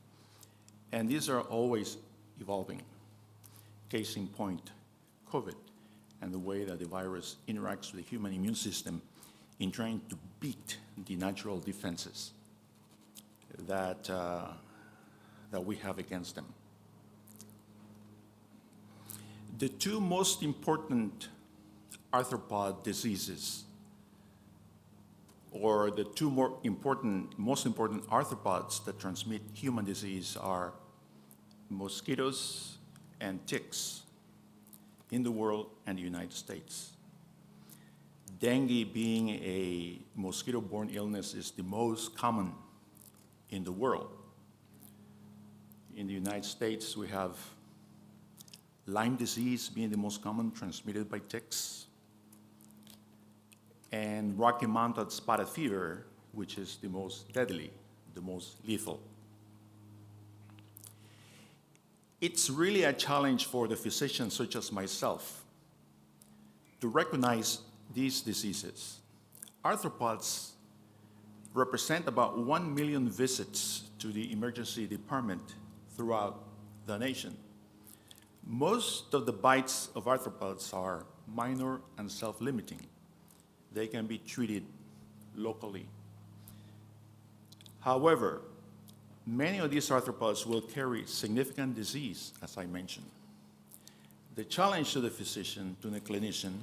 And these are always evolving. Case in point, COVID, and the way that the virus interacts with the human immune system in trying to beat the natural defenses that we have against them. The two most important arthropod diseases, or the two most important arthropods that transmit human disease, are mosquitoes and ticks in the world and the United States. Dengue, being a mosquito-borne illness, is the most common in the world. In the United States, we have Lyme disease being the most common, transmitted by ticks, and Rocky Mountain spotted fever, which is the most deadly, the most lethal. It's really a challenge for the physicians such as myself to recognize these diseases. Arthropods represent about 1 million visits to the emergency department throughout the nation. Most of the bites of arthropods are minor and self-limiting. They can be treated locally. However, many of these arthropods will carry significant disease, as I mentioned. The challenge to the physician, to the clinician,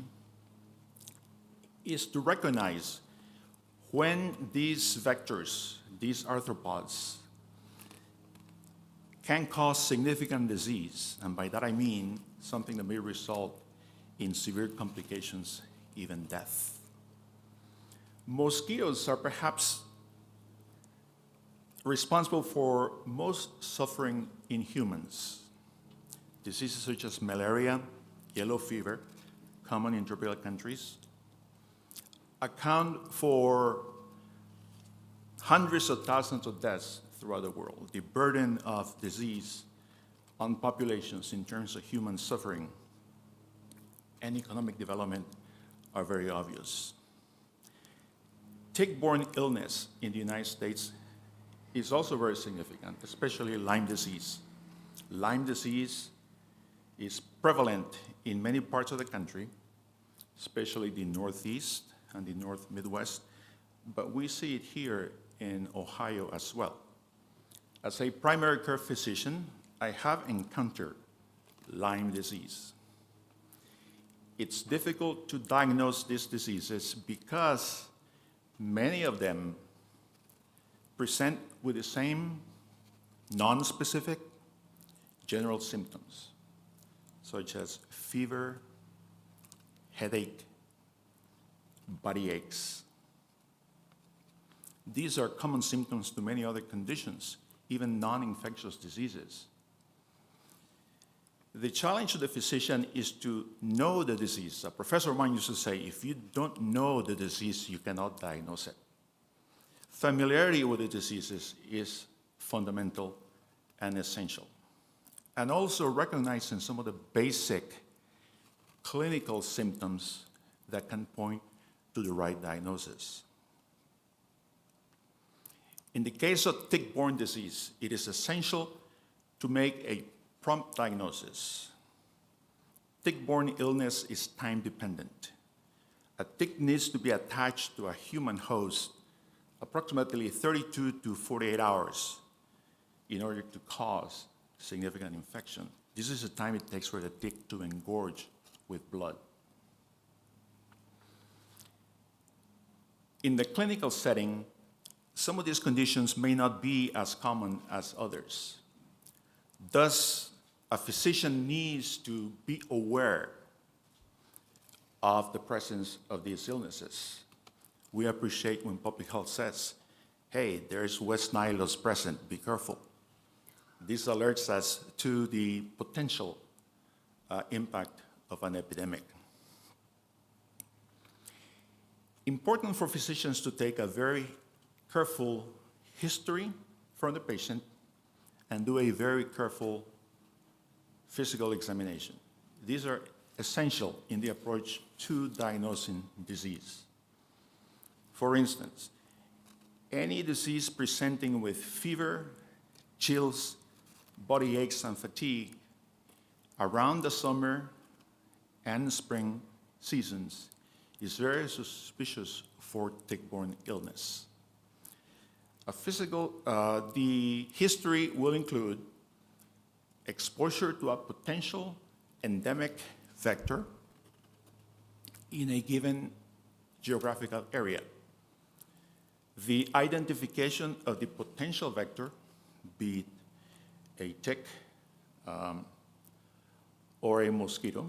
is to recognize when these vectors, these arthropods, can cause significant disease, and by that I mean something that may result in severe complications, even death. Mosquitoes are perhaps responsible for most suffering in humans. Diseases such as malaria, yellow fever, common in tropical countries, account for hundreds of thousands of deaths throughout the world. The burden of disease on populations in terms of human suffering and economic development are very obvious. Tick-borne illness in the United States is also very significant, especially Lyme disease. Lyme disease is prevalent in many parts of the country, especially the Northeast and the North Midwest, but we see it here in Ohio as well. As a primary care physician, I have encountered Lyme disease. It's difficult to diagnose these diseases because many of them present with the same non-specific general symptoms, such as fever, headache, body aches. These are common symptoms to many other conditions, even non-infectious diseases. The challenge of the physician is to know the disease. A professor of mine used to say, if you don't know the disease, you cannot diagnose it. Familiarity with the diseases is fundamental and essential. And also recognizing some of the basic clinical symptoms that can point to the right diagnosis. In the case of tick-borne disease, it is essential to make a prompt diagnosis. Tick-borne illness is time-dependent. A tick needs to be attached to a human host approximately 32 to 48 hours in order to cause significant infection. This is the time it takes for the tick to engorge with blood. In the clinical setting, some of these conditions may not be as common as others. Thus, a physician needs to be aware of the presence of these illnesses. We appreciate when public health says, hey, there's West Nilos present, be careful. This alerts us to the potential impact of an epidemic. Important for physicians to take a very careful history from the patient and do a very careful physical examination. These are essential in the approach to diagnosing disease. For instance, any disease presenting with fever, chills, body aches, and fatigue around the summer and spring seasons is very suspicious for tick-borne illness. The history will include exposure to a potential endemic vector in a given geographical area. The identification of the potential vector, be it a tick or a mosquito,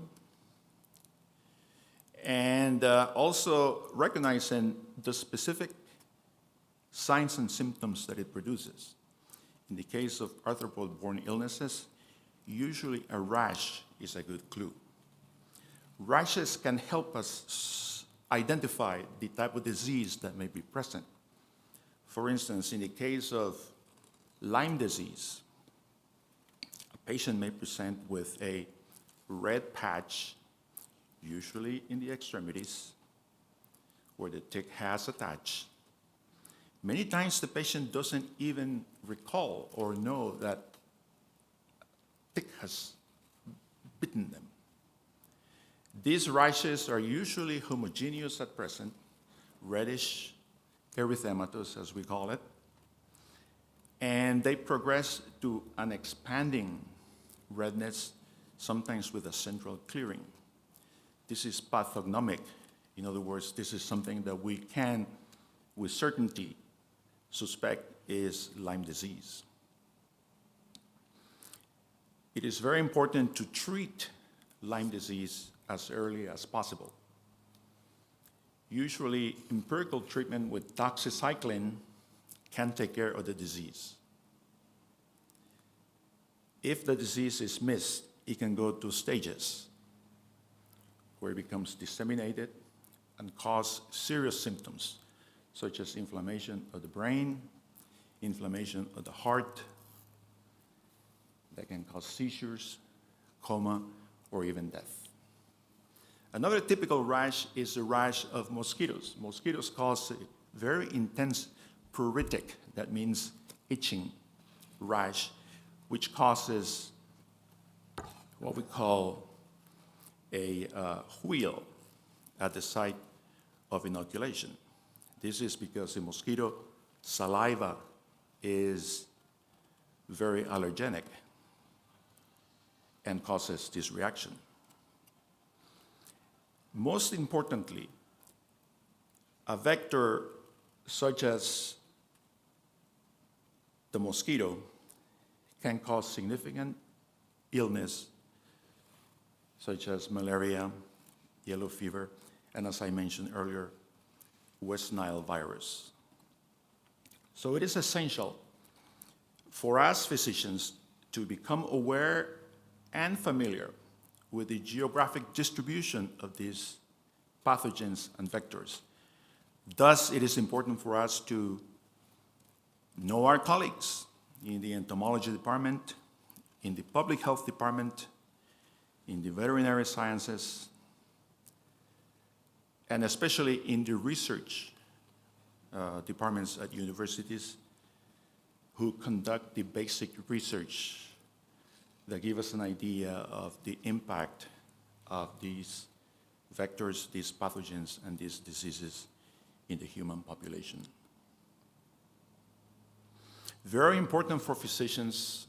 and also recognizing the specific signs and symptoms that it produces. In the case of arthropod-borne illnesses, usually a rash is a good clue. Rashes can help us identify the type of disease that may be present. For instance, in the case of Lyme disease, a patient may present with a red patch, usually in the extremities, where the tick has attached. Many times the patient doesn't even recall or know that tick has bitten them. These rashes are usually homogeneous at present, reddish, erythematous as we call it, and they progress to an expanding redness, sometimes with a central clearing. This is pathognomic. In other words, this is something that we can, with certainty, suspect is Lyme disease. It is very important to treat Lyme disease as early as possible. Usually, empirical treatment with doxycycline can take care of the disease. If the disease is missed, it can go to stages where it becomes disseminated and cause serious symptoms, such as inflammation of the brain, inflammation of the heart, that can cause seizures, coma, or even death. Another typical rash is the rash of mosquitoes. Mosquitoes cause a very intense pruritic, that means itching rash, which causes what we call a wheal at the site of inoculation. This is because the mosquito saliva is very allergenic and causes this reaction. Most importantly, a vector such as the mosquito can cause significant illness, such as malaria, yellow fever, and as I mentioned earlier, West Nile virus. So it is essential for us physicians to become aware and familiar with the geographic distribution of these pathogens and vectors. Thus, it is important for us to know our colleagues in the entomology department, in the public health department, in the veterinary sciences, and especially in the research departments at universities who conduct the basic research that give us an idea of the impact of these vectors, these pathogens, and these diseases in the human population. Very important for physicians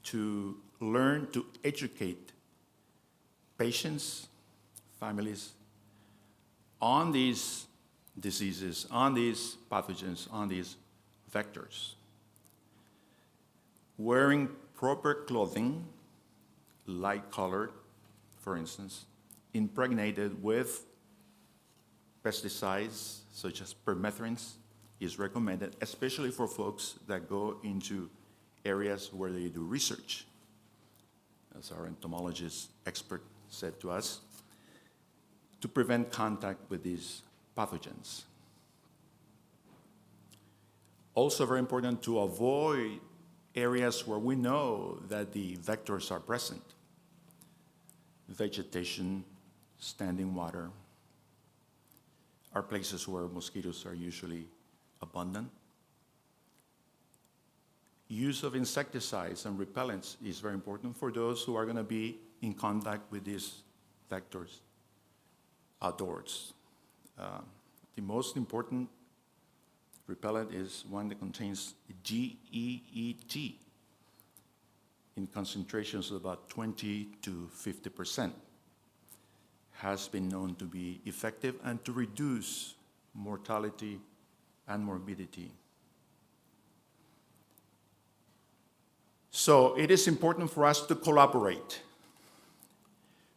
to learn to educate patients, families, on these diseases, on these pathogens, on these vectors. Wearing proper clothing, light colored, for instance, impregnated with pesticides such as permethrins is recommended, especially for folks that go into areas where they do research. As our entomologist expert said to us, to prevent contact with these pathogens. Also very important to avoid areas where we know that the vectors are present. Vegetation, standing water are places where mosquitoes are usually abundant. Use of insecticides and repellents is very important for those who are going to be in contact with these vectors outdoors. The most important repellent is one that contains GEET in concentrations of about 20 to 50%. Has been known to be effective and to reduce mortality and morbidity. So it is important for us to collaborate,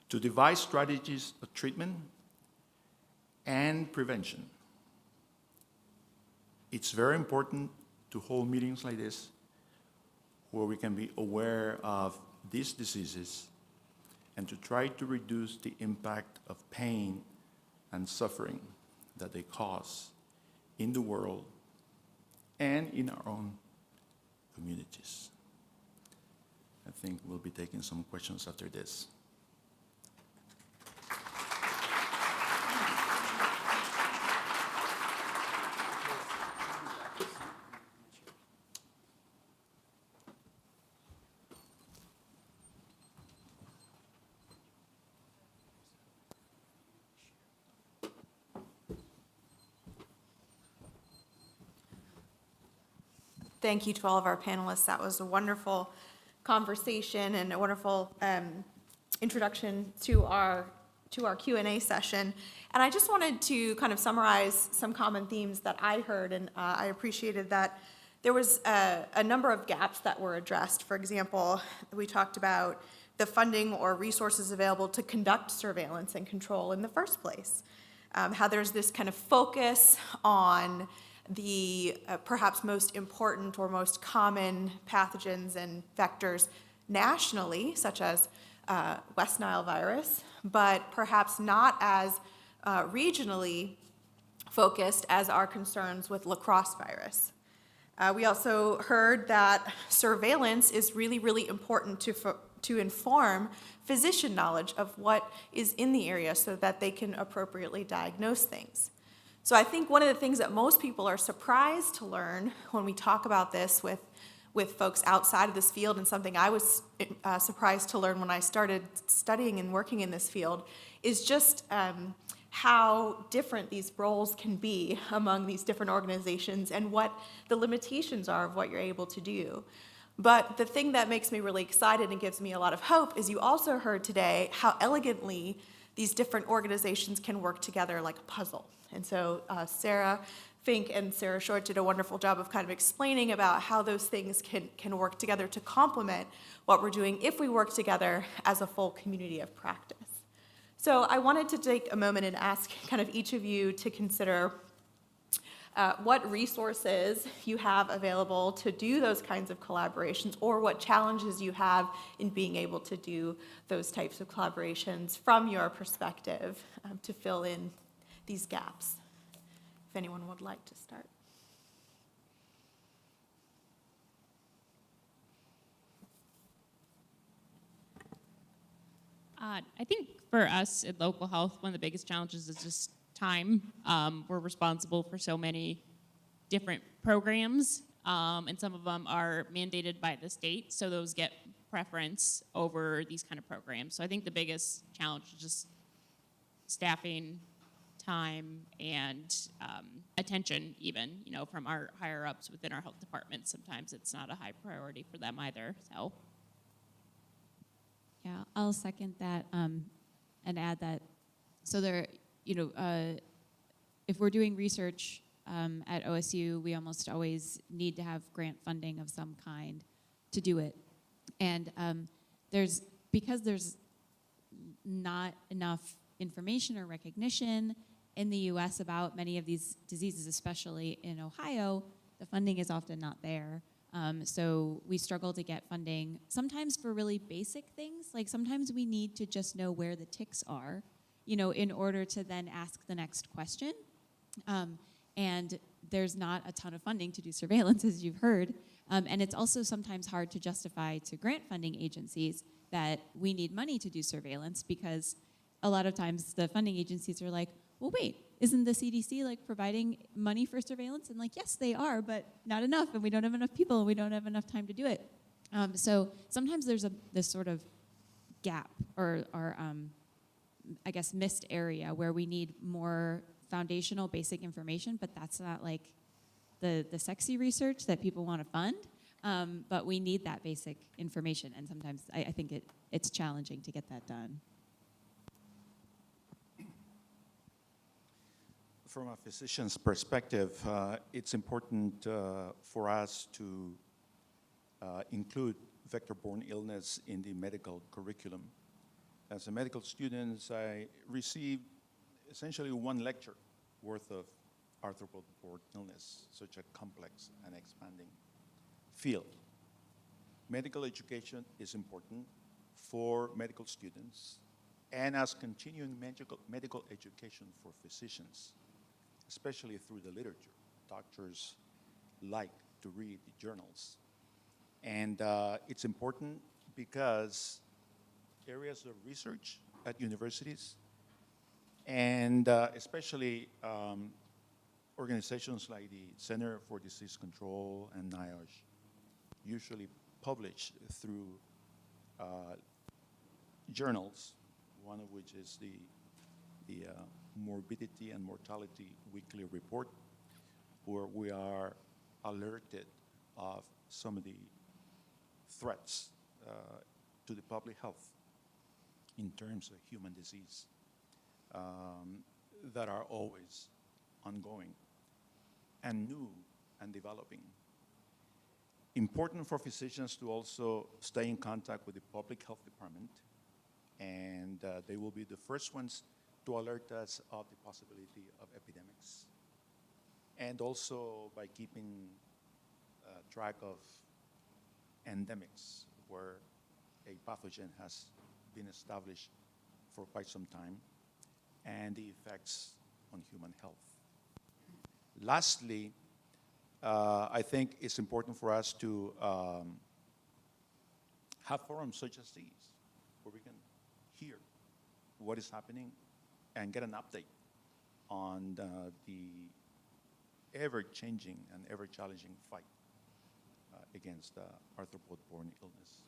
to devise strategies of treatment and prevention. It's very important to hold meetings like this where we can be aware of these diseases and to try to reduce the impact of pain and suffering that they cause in the world and in our own communities. I think we'll be taking some questions after this. Thank you to all of our panelists. That was a wonderful conversation and a wonderful introduction to our Q&A session. And I just wanted to kind of summarize some common themes that I heard, and I appreciated that there was a number of gaps that were addressed. For example, we talked about the funding or resources available to conduct surveillance and control in the first place. How there's this kind of focus on the perhaps most important or most common pathogens and vectors nationally, such as West Nile virus, but perhaps not as regionally focused as our concerns with La Crosse virus. We also heard that surveillance is really, really important to inform physician knowledge of what is in the area so that they can appropriately diagnose things. So I think one of the things that most people are surprised to learn when we talk about this with folks outside of this field, and something I was surprised to learn when I started studying and working in this field, is just how different these roles can be among these different organizations and what the limitations are of what you're able to do. But the thing that makes me really excited and gives me a lot of hope is you also heard today how elegantly these different organizations can work together like a puzzle. And so Sarah Fink and Sarah Short did a wonderful job of kind of explaining about how those things can work together to complement what we're doing if we work together as a full community of practice. So I wanted to take a moment and ask kind of each of you to consider what resources you have available to do those kinds of collaborations, or what challenges you have in being able to do those types of collaborations from your perspective to fill in these gaps. If anyone would like to start. I think for us in local health, one of the biggest challenges is just time. We're responsible for so many different programs, and some of them are mandated by the state, so those get preference over these kind of programs. So I think the biggest challenge is just staffing, time, and attention even, from our higher ups within our health department. Sometimes it's not a high priority for them either, so. Yeah, I'll second that and add that. So there, if we're doing research at OSU, we almost always need to have grant funding of some kind to do it. And because there's not enough information or recognition in the U.S. about many of these diseases, especially in Ohio, the funding is often not there. So we struggle to get funding, sometimes for really basic things. Like sometimes we need to just know where the ticks are, in order to then ask the next question. And there's not a ton of funding to do surveillance, as you've heard. And it's also sometimes hard to justify to grant funding agencies that we need money to do surveillance, because a lot of times the funding agencies are like, well, wait, isn't the CDC providing money for surveillance? And yes, they are, but not enough, and we don't have enough people, and we don't have enough time to do it. So sometimes there's this sort of gap or I guess missed area where we need more foundational basic information, but that's not the sexy research that people want to fund. But we need that basic information, and sometimes I think it's challenging to get that done. From a physician's perspective, it's important for us to include vector-borne illness in the medical curriculum. As a medical student, I received essentially one lecture worth of arthropod-borne illness, such a complex and expanding field. Medical education is important for medical students and as continuing medical education for physicians, especially through the literature. Doctors like to read the journals. And it's important because areas of research at universities and especially organizations like the Center for Disease Control and NIOSH usually publish through journals, one of which is the Morbidity and Mortality Weekly Report, where we are alerted of some of the threats to the public health in terms of human disease that are always ongoing and new and developing. Important for physicians to also stay in contact with the public health department, and they will be the first ones to alert us of the possibility of epidemics. and also by keeping track of endemics where a pathogen has been established for quite some time, and the effects on human health. Lastly, I think it's important for us to have forums such as these, where we can hear what is happening and get an update on the ever-changing and ever-challenging fight against arthropod-borne illness.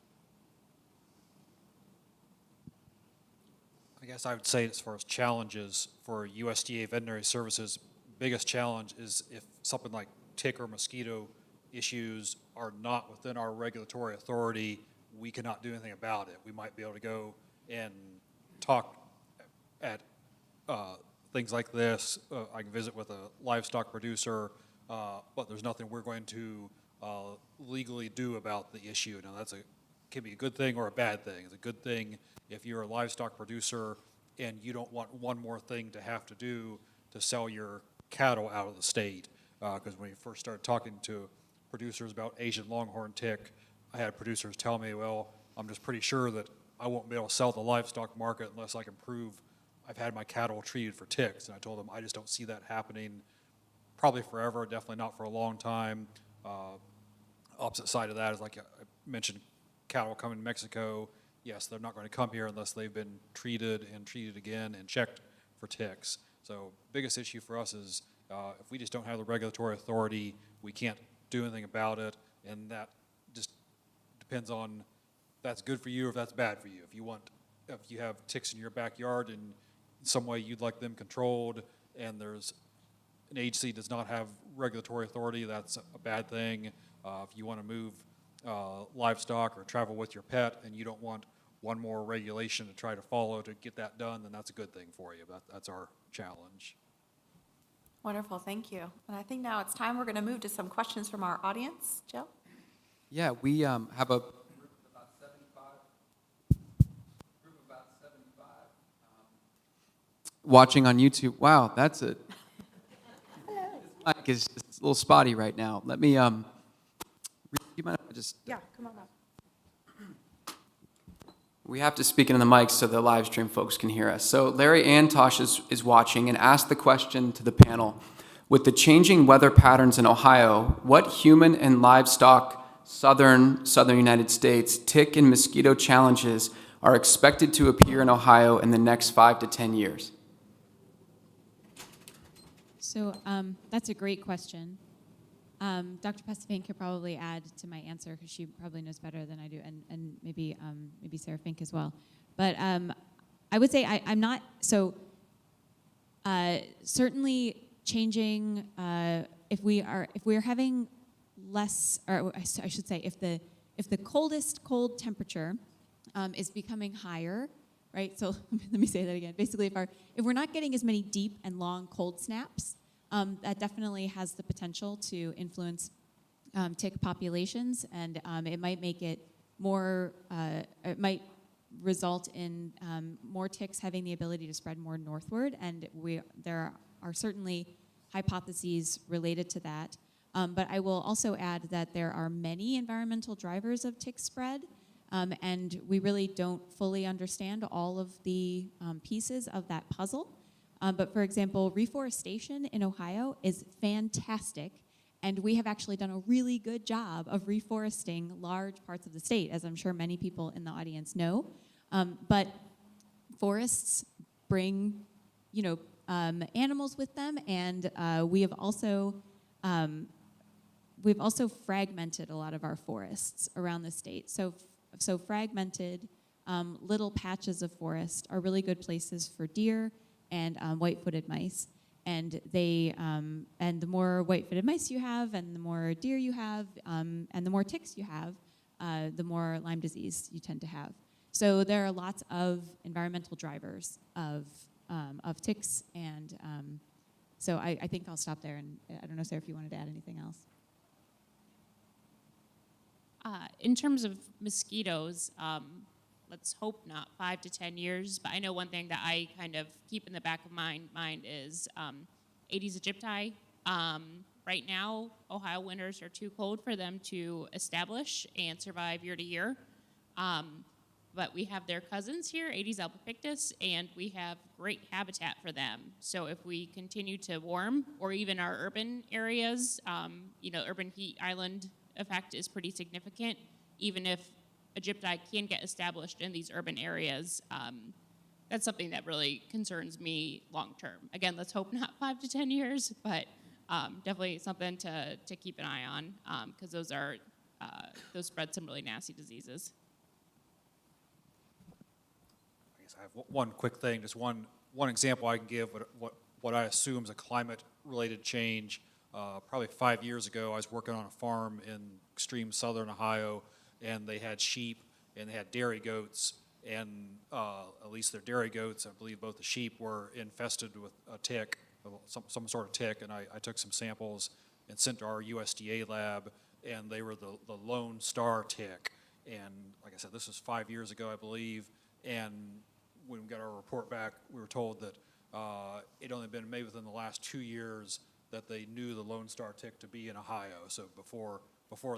I guess I would say as far as challenges for USDA veterinary services, biggest challenge is if something like tick or mosquito issues are not within our regulatory authority, we cannot do anything about it. We might be able to go and talk at things like this. I can visit with a livestock producer, but there's nothing we're going to legally do about the issue. Now can be a good thing or a bad thing. It's a good thing if you're a livestock producer and you don't want one more thing to have to do to sell your cattle out of the state. Because when we first started talking to producers about Asian longhorn tick, I had producers tell me, well, I'm just pretty sure that I won't be able to sell the livestock market unless I can prove I've had my cattle treated for ticks. And I told them I just don't see that happening probably forever, definitely not for a long time. Opposite side of that is, like I mentioned, cattle coming to Mexico. Yes, they're not going to come here unless they've been treated and treated again and checked for ticks. So biggest issue for us is if we just don't have the regulatory authority, we can't do anything about it, and that just depends on if that's good for you or if that's bad for you. If you have ticks in your backyard and in some way you'd like them controlled, and there's an agency does not have regulatory authority, that's a bad thing. If you want to move livestock or travel with your pet and you don't want one more regulation to try to follow to get that done, then that's a good thing for you. That's our challenge. Wonderful, thank you. And I think now it's time we're going to move to some questions from our audience. Joe? Yeah, we have a Group of about 75. watching on YouTube. Wow, that's it. Mic is just a little spotty right now. Let me, you mind if I just... Yeah, come on up. We have to speak into the mic so the live stream folks can hear us. So Larry Antosh is watching and asked the question to the panel. With the changing weather patterns in Ohio, what human and livestock southern United States tick and mosquito challenges are expected to appear in Ohio in the next 5 to 10 years? So that's a great question. Dr. Pesapane could probably add to my answer because she probably knows better than I do, and maybe Sarah Fink as well. But I would say I'm not, so certainly changing, if we are having less, or I should say, if the coldest cold temperature is becoming higher, right? So let me say that again. Basically, if we're not getting as many deep and long cold snaps, that definitely has the potential to influence tick populations, and it might make it more, it might result in more ticks having the ability to spread more northward, and there are certainly hypotheses related to that. But I will also add that there are many environmental drivers of tick spread, and we really don't fully understand all of the pieces of that puzzle. But for example, reforestation in Ohio is fantastic, and we have actually done a really good job of reforesting large parts of the state, as I'm sure many people in the audience know. But forests bring, animals with them, and we've also fragmented a lot of our forests around the state. So fragmented little patches of forest are really good places for deer and white-footed mice, and and the more white-footed mice you have, and the more deer you have, and the more ticks you have, the more Lyme disease you tend to have. So there are lots of environmental drivers of ticks, and so I think I'll stop there. And I don't know, Sarah, if you wanted to add anything else. In terms of mosquitoes, let's hope not 5 to 10 years, but I know one thing that I kind of keep in the back of my mind is Aedes aegypti Right now, Ohio winters are too cold for them to establish and survive year to year. But we have their cousins here, Aedes albopictus, and we have great habitat for them. So if we continue to warm, or even our urban areas, urban heat island effect is pretty significant. Even if Aegypti can get established in these urban areas, that's something that really concerns me long term. Again, let's hope not 5 to 10 years, but definitely something to keep an eye on, because those spread some really nasty diseases. I guess I have one quick thing, just one example I can give, what I assume is a climate-related change. Probably 5 years ago, I was working on a farm in extreme southern Ohio, and they had sheep and they had dairy goats, and at least their dairy goats, I believe both the sheep were infested with a tick, some sort of tick, and I took some samples and sent to our USDA lab, and they were the Lone Star tick. And like I said, this was 5 years ago, I believe, and when we got our report back, we were told that it only been maybe within the last 2 years that they knew the Lone Star tick to be in Ohio. So before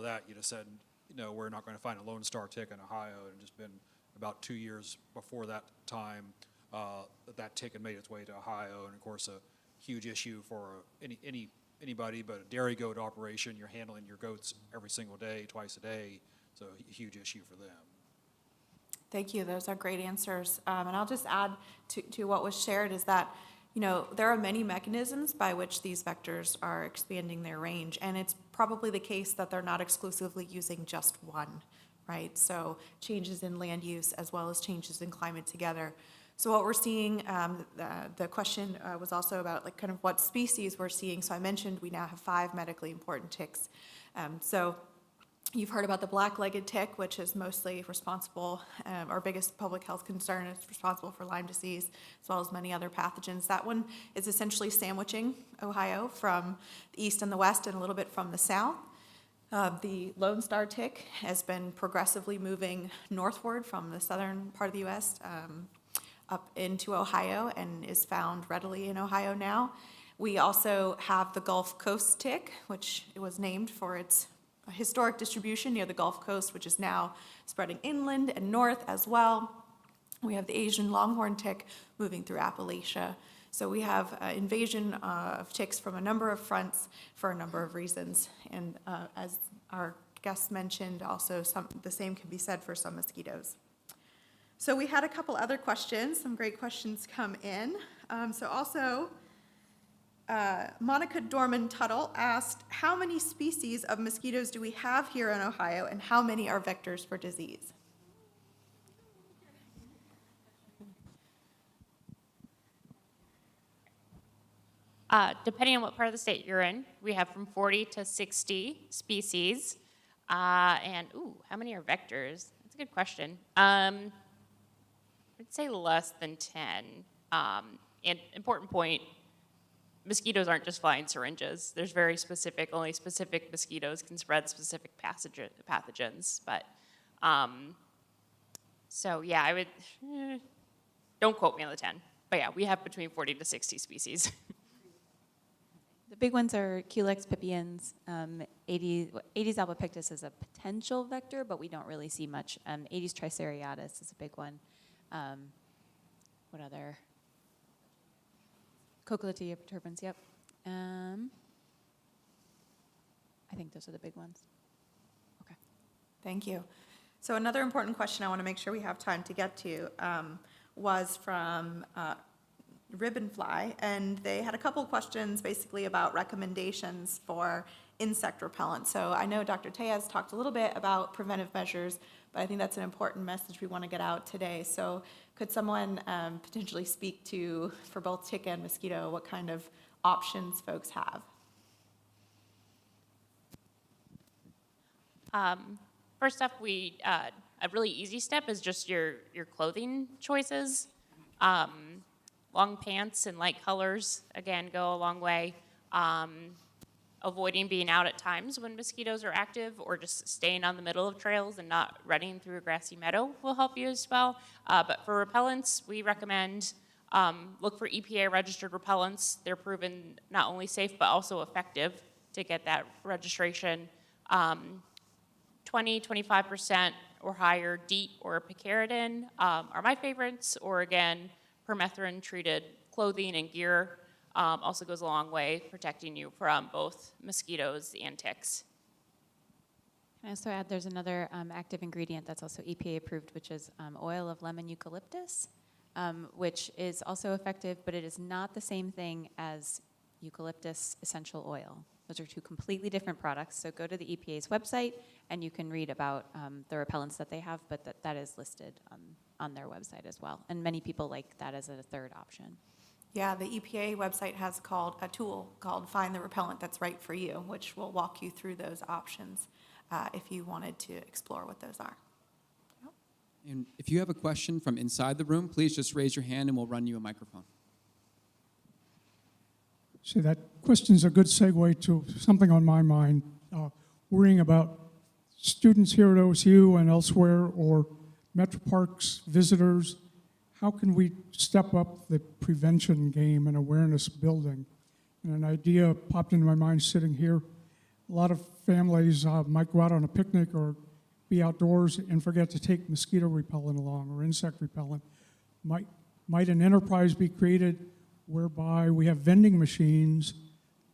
that, you'd have said, we're not going to find a Lone Star tick in Ohio. It had just been about 2 years before that time that tick had made its way to Ohio, and of course a huge issue for anybody, but a dairy goat operation, you're handling your goats every single day, twice a day, so a huge issue for them. Thank you. Those are great answers. And I'll just add to what was shared is that, there are many mechanisms by which these vectors are expanding their range, and it's probably the case that they're not exclusively using just one, right? So changes in land use as well as changes in climate together. So what we're seeing, the question was also about kind of what species we're seeing. So I mentioned we now have 5 medically important ticks. So you've heard about the black-legged tick, which is mostly responsible, our biggest public health concern is responsible for Lyme disease, as well as many other pathogens. That one is essentially sandwiching Ohio from the east and the west and a little bit from the south. The Lone Star tick has been progressively moving northward from the southern part of the U.S. Up into Ohio and is found readily in Ohio now. We also have the Gulf Coast tick, which was named for its historic distribution near the Gulf Coast, which is now spreading inland and north as well. We have the Asian longhorn tick moving through Appalachia. So we have invasion of ticks from a number of fronts for a number of reasons. And as our guests mentioned, also the same can be said for some mosquitoes. So we had a couple other questions, some great questions come in. Monica Dorman-Tuttle asked, how many species of mosquitoes do we have here in Ohio, and how many are vectors for disease? Depending on what part of the state you're in, we have from 40 to 60 species. How many are vectors? That's a good question. I'd say less than 10. And important point, mosquitoes aren't just flying syringes. There's very specific, only specific mosquitoes can spread specific pathogens. But, I would, don't quote me on the 10. But yeah, we have between 40 to 60 species. The big ones are Culex pipiens. Aedes albopictus is a potential vector, but we don't really see much. Aedes triceriatus is a big one. What other? Cochleatia perturbans, yep. I think those are the big ones. Okay. Thank you. So another important question I want to make sure we have time to get to was from Ribbonfly, and they had a couple questions basically about recommendations for insect repellent. So I know Dr. Téllez talked a little bit about preventive measures, but I think that's an important message we want to get out today. So could someone potentially speak to, for both tick and mosquito, what kind of options folks have? First off, a really easy step is just your clothing choices. Long pants and light colors, again, go a long way. Avoiding being out at times when mosquitoes are active, or just staying on the middle of trails and not running through a grassy meadow will help you as well. But for repellents, we recommend Look for EPA-registered repellents. They're proven not only safe but also effective to get that registration. 20-25% or higher DEET or picaridin are my favorites, or again, permethrin-treated clothing and gear also goes a long way protecting you from both mosquitoes and ticks. Can I also add there's another active ingredient that's also EPA approved, which is oil of lemon eucalyptus, which is also effective, but it is not the same thing as eucalyptus essential oil. Those are two completely different products. So go to the EPA's website and you can read about the repellents that they have, but that is listed on their website as well. And many people like that as a third option. Yeah, the EPA website has a tool called Find the Repellent That's Right for You, which will walk you through those options if you wanted to explore what those are. And if you have a question from inside the room, please just raise your hand and we'll run you a microphone. See, that question's a good segue to something on my mind, worrying about students here at OSU and elsewhere, or Metro Parks visitors. How can we step up the prevention game and awareness building? And an idea popped into my mind sitting here. A lot of families might go out on a picnic or be outdoors and forget to take mosquito repellent along or insect repellent. Might an enterprise be created whereby we have vending machines,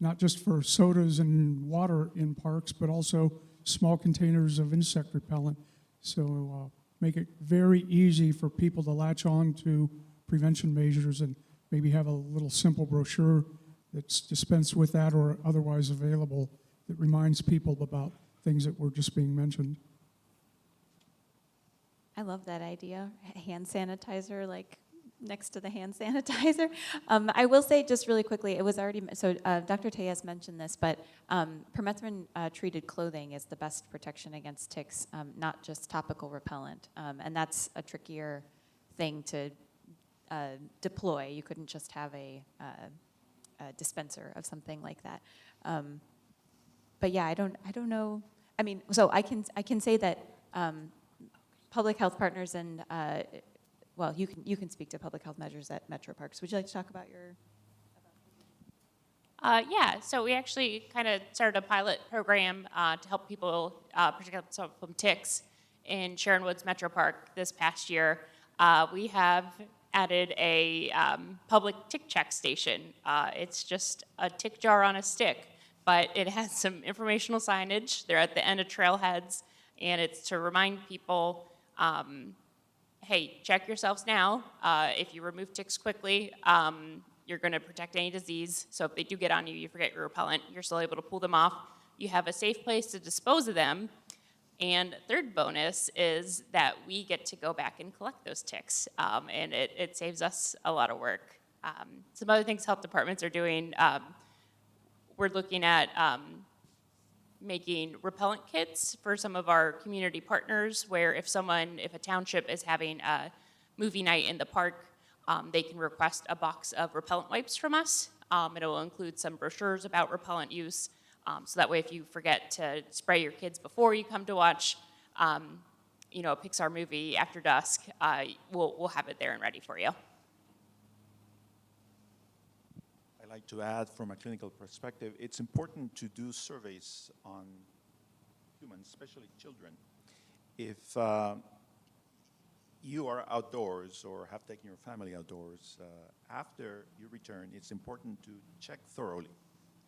not just for sodas and water in parks, but also small containers of insect repellent. So make it very easy for people to latch on to prevention measures, and maybe have a little simple brochure that's dispensed with that or otherwise available that reminds people about things that were just being mentioned. I love that idea. Hand sanitizer, like next to the hand sanitizer. I will say just really quickly, it was already, so Dr. Téllez mentioned this, but permethrin-treated clothing is the best protection against ticks, not just topical repellent. And that's a trickier thing to deploy. You couldn't just have a dispenser of something like that. But yeah, I don't know. I mean, so I can say that public health partners and well, you can speak to public health measures at Metro Parks. Would you like to talk about your? Yeah, so we actually kind of started a pilot program to help people protect themselves from ticks in Sharon Woods Metro Park this past year. We have added a public tick check station. It's just a tick jar on a stick, but it has some informational signage. They're at the end of trailheads, and it's to remind people, hey, check yourselves now. If you remove ticks quickly, you're going to protect any disease. So if they do get on you, you forget your repellent, you're still able to pull them off. You have a safe place to dispose of them. And third bonus is that we get to go back and collect those ticks, and it saves us a lot of work. Some other things health departments are doing, we're looking at making repellent kits for some of our community partners, where if a township is having a movie night in the park, they can request a box of repellent wipes from us. It will include some brochures about repellent use, so that way if you forget to spray your kids before you come to watch, a Pixar movie after dusk, we'll have it there and ready for you. Like to add from a clinical perspective, it's important to do surveys on humans, especially children. If you are outdoors or have taken your family outdoors, after you return, it's important to check thoroughly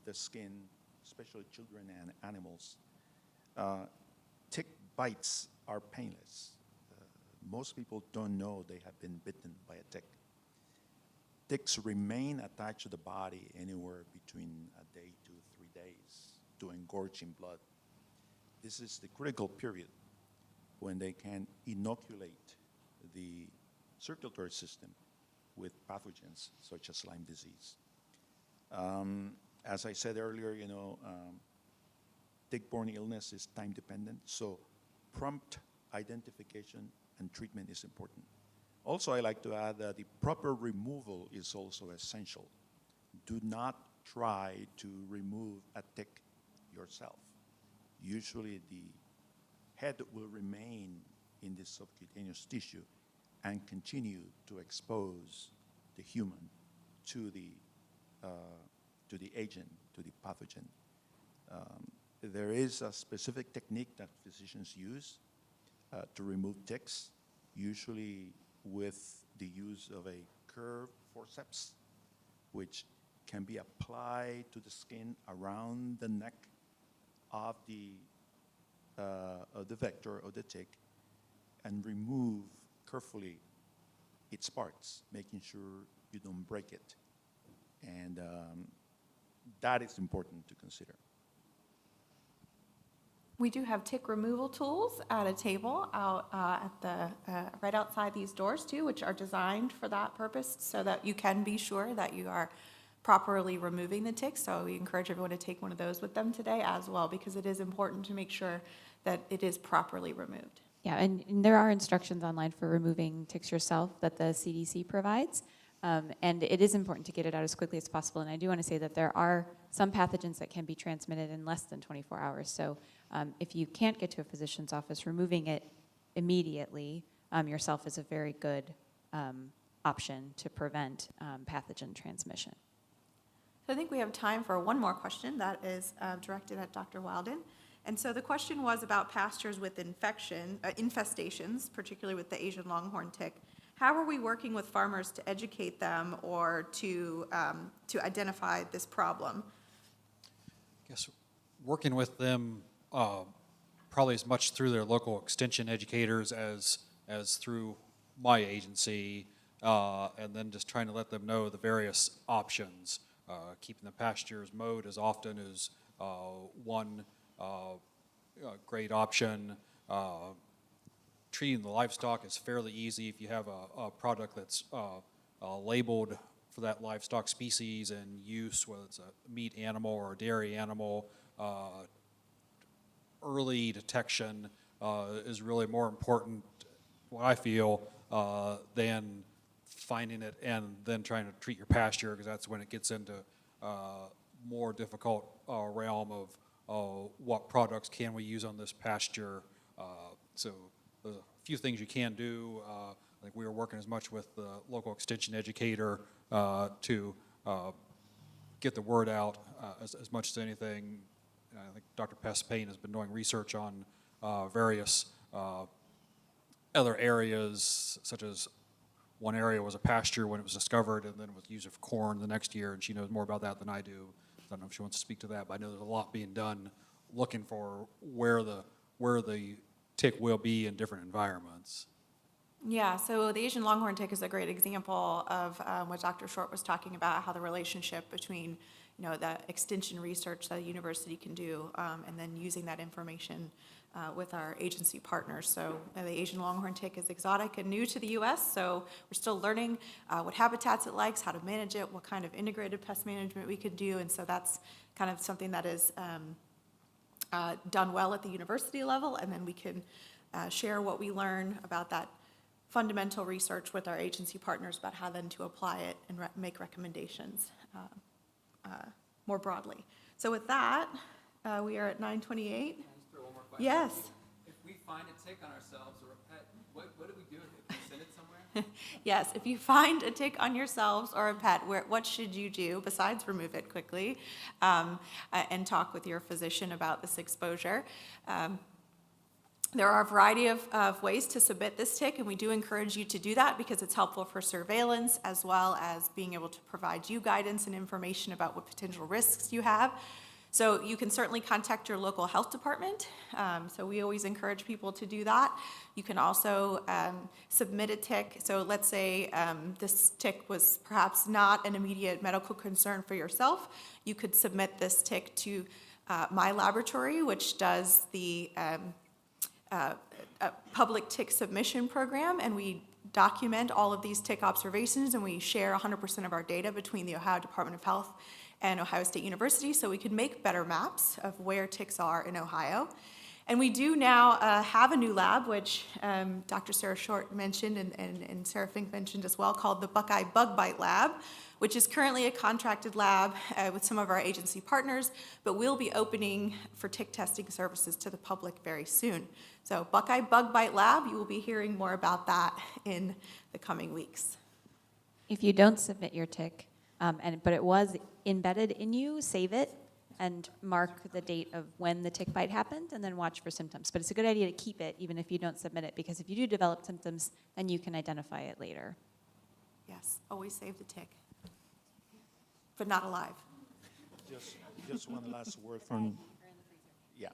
the skin, especially children and animals. Tick bites are painless. Most people don't know they have been bitten by a tick. Ticks remain attached to the body anywhere between a day to 3 days to engorge in blood. This is the critical period when they can inoculate the circulatory system with pathogens such as Lyme disease. As I said earlier, tick-borne illness is time-dependent, so prompt identification and treatment is important. Also, I like to add that the proper removal is also essential. Do not try to remove a tick yourself. Usually the head will remain in the subcutaneous tissue and continue to expose the the human to the agent, to the pathogen. There is a specific technique that physicians use to remove ticks, usually with the use of a curved forceps, which can be applied to the skin around the neck of the vector or the tick, and remove carefully its parts, making sure you don't break it. And that is important to consider. We do have tick removal tools at a table out right outside these doors too, which are designed for that purpose so that you can be sure that you are properly removing the ticks. So we encourage everyone to take one of those with them today as well, because it is important to make sure that it is properly removed. Yeah, and there are instructions online for removing ticks yourself that the CDC provides. And it is important to get it out as quickly as possible. And I do want to say that there are some pathogens that can be transmitted in less than 24 hours. So if you can't get to a physician's office, removing it immediately yourself is a very good option to prevent pathogen transmission. So I think we have time for one more question that is directed at Dr. Wilden. And so the question was about pastures with infestations, particularly with the Asian longhorn tick. How are we working with farmers to educate them or to identify this problem? I guess working with them probably as much through their local extension educators as through my agency, and then just trying to let them know the various options. Keeping the pastures mowed as often as one great option. Treating the livestock is fairly easy if you have a product that's labeled for that livestock species and use, whether it's a meat animal or a dairy animal. Early detection is really more important, what I feel, than finding it and then trying to treat your pasture, because that's when it gets into more difficult realm of what products can we use on this pasture. So there's a few things you can do. I think we were working as much with the local extension educator to get the word out as much as anything. I think Dr. Pesapane has been doing research on various other areas, such as one area was a pasture when it was discovered, and then it was used for corn the next year, and she knows more about that than I do. I don't know if she wants to speak to that, but I know there's a lot being done looking for where the tick will be in different environments. Yeah, so the Asian longhorn tick is a great example of what Dr. Short was talking about, how the relationship between the extension research that a university can do and then using that information with our agency partners. So the Asian longhorn tick is exotic and new to the U.S., so we're still learning what habitats it likes, how to manage it, what kind of integrated pest management we could do, and so that's kind of something that is done well at the university level, and then we can share what we learn about that fundamental research with our agency partners about how then to apply it and make recommendations more broadly. So with that, we are at 9:28. Can I just throw one more question? Yes. If we find a tick on ourselves or a pet, what do we do with it? Do we send it somewhere? Yes, if you find a tick on yourselves or a pet, what should you do besides remove it quickly and talk with your physician about this exposure? There are a variety of ways to submit this tick, and we do encourage you to do that because it's helpful for surveillance as well as being able to provide you guidance and information about what potential risks you have. So you can certainly contact your local health department. So we always encourage people to do that. You can also submit a tick. So let's say this tick was perhaps not an immediate medical concern for yourself. You could submit this tick to my laboratory, which does the public tick submission program, and we document all of these tick observations, and we share 100% of our data between the Ohio Department of Health and Ohio State University, so we can make better maps of where ticks are in Ohio. And we do now have a new lab, which Dr. Sarah Short mentioned and Sarah Fink mentioned as well, called the Buckeye Bug Bite Lab, which is currently a contracted lab with some of our agency partners, but we'll be opening for tick testing services to the public very soon. So Buckeye Bug Bite Lab, you will be hearing more about that in the coming weeks. If you don't submit your tick, but it was embedded in you, save it and mark the date of when the tick bite happened, and then watch for symptoms. But it's a good idea to keep it even if you don't submit it, because if you do develop symptoms, then you can identify it later. Yes, always save the tick, but not alive. Just one last word from. Yeah.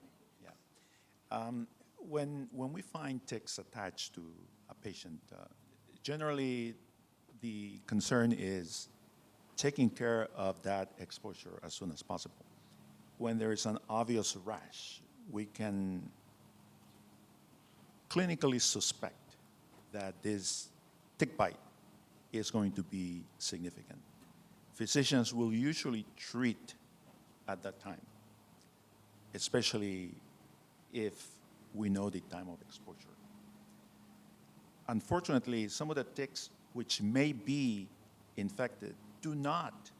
When we find ticks attached to a patient, generally the concern is taking care of that exposure as soon as possible. When there is an obvious rash, we can clinically suspect that this tick bite is going to be significant. Physicians will usually treat at that time, especially if we know the time of exposure. Unfortunately, some of the ticks which may be infected do not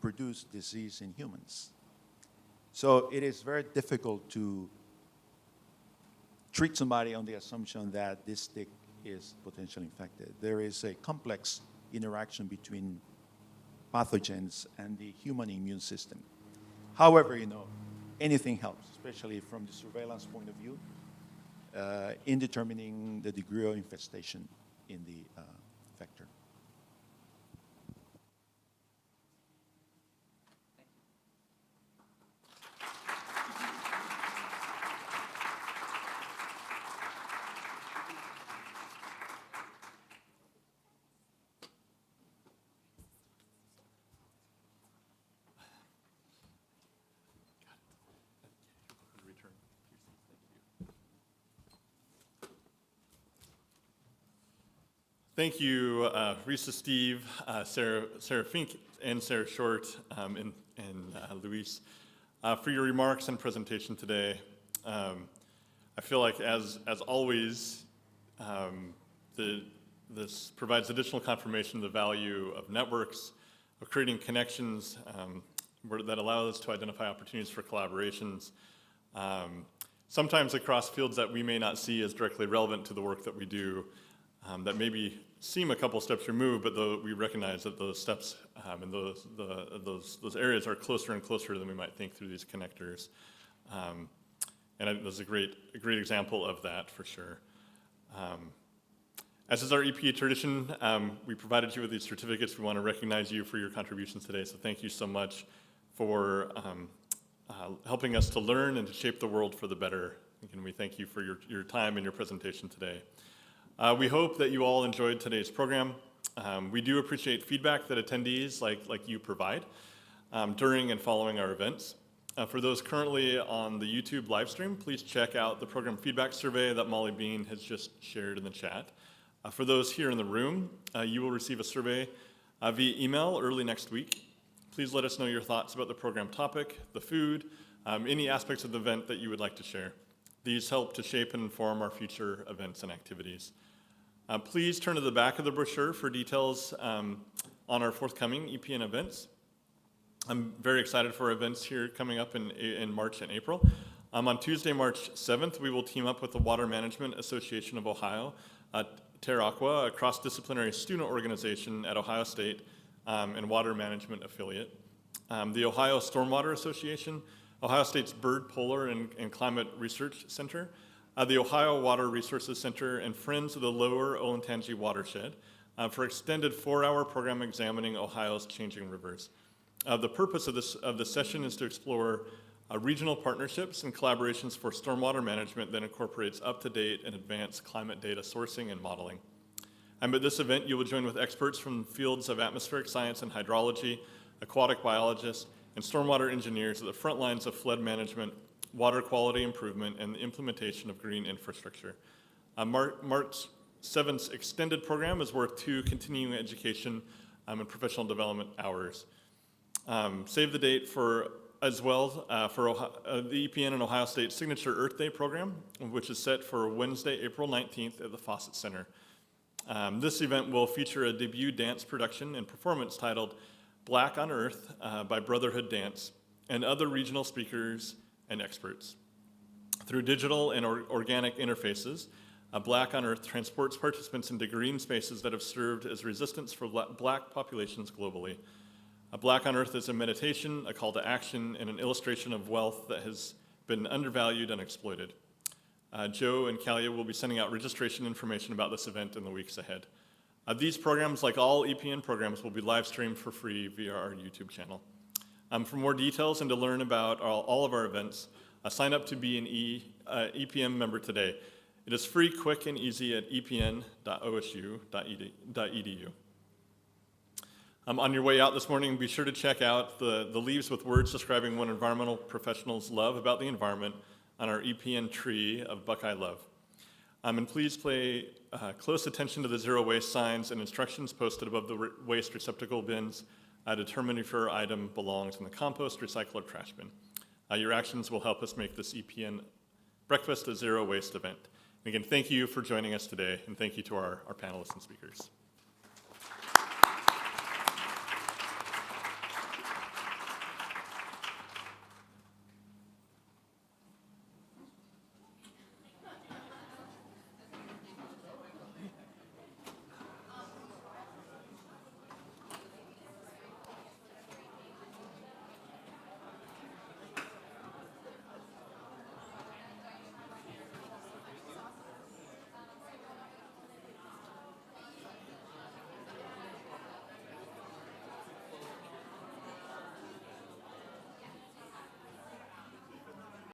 produce disease in humans. So it is very difficult to treat somebody on the assumption that this tick is potentially infected. There is a complex interaction between pathogens and the human immune system. However, anything helps, especially from the surveillance point of view, in determining the degree of infestation in the vector. Thank you, Risa, Steve, Sarah Fink, and Sarah Short, and Luis, for your remarks and presentation today. I feel like, as always, this provides additional confirmation of the value of networks, of creating connections that allow us to identify opportunities for collaborations, sometimes across fields that we may not see as directly relevant to the work that we do, that maybe seem a couple steps removed, but we recognize that those steps and those areas are closer and closer than we might think through these connectors. And there's a great example of that for sure. As is our EPA tradition, we provided you with these certificates. We want to recognize you for your contributions today, so thank you so much for helping us to learn and to shape the world for the better. And we thank you for your time and your presentation today. We hope that you all enjoyed today's program. We do appreciate feedback that attendees like you provide during and following our events. For those currently on the YouTube live stream, please check out the program feedback survey that Molly Bean has just shared in the chat. For those here in the room, you will receive a survey via email early next week. Please let us know your thoughts about the program topic, the food, any aspects of the event that you would like to share. These help to shape and inform our future events and activities. Please turn to the back of the brochure for details on our forthcoming EPN events. I'm very excited for events here coming up in March and April. On Tuesday, March 7th, we will team up with the Water Management Association of Ohio, Terra Aqua, a cross-disciplinary student organization at Ohio State and water management affiliate, the Ohio Stormwater Association, Ohio State's Bird Polar and Climate Research Center, the Ohio Water Resources Center, and Friends of the Lower Olentangy Watershed for extended 4-hour program examining Ohio's changing rivers. The purpose of this session is to explore regional partnerships and collaborations for stormwater management that incorporates up-to-date and advanced climate data sourcing and modeling. At this event, you will join with experts from fields of atmospheric science and hydrology, aquatic biologists, and stormwater engineers at the front lines of flood management, water quality improvement, and the implementation of green infrastructure. March 7th's extended program is worth 2 continuing education and professional development hours. Save the date for the EPN and Ohio State Signature Earth Day program, which is set for Wednesday, April 19th at the Fawcett Center. This event will feature a debut dance production and performance titled Black on Earth by Brotherhood Dance and other regional speakers and experts. Through digital and organic interfaces, Black on Earth transports participants into green spaces that have served as resistance for Black populations globally. Black on Earth is a meditation, a call to action, and an illustration of wealth that has been undervalued and exploited. Joe and Kalia will be sending out registration information about this event in the weeks ahead. These programs, like all EPN programs, will be live streamed for free via our YouTube channel. For more details and to learn about all of our events, sign up to be an EPM member today. It is free, quick, and easy at epn.osu.edu. On your way out this morning, be sure to check out the leaves with words describing what environmental professionals love about the environment on our EPN tree of Buckeye Love. And please pay close attention to the zero waste signs and instructions posted above the waste receptacle bins, determining if your item belongs in the compost, recycle, or trash bin. Your actions will help us make this EPN Breakfast a zero waste event. And again, thank you for joining us today, and thank you to our panelists and speakers.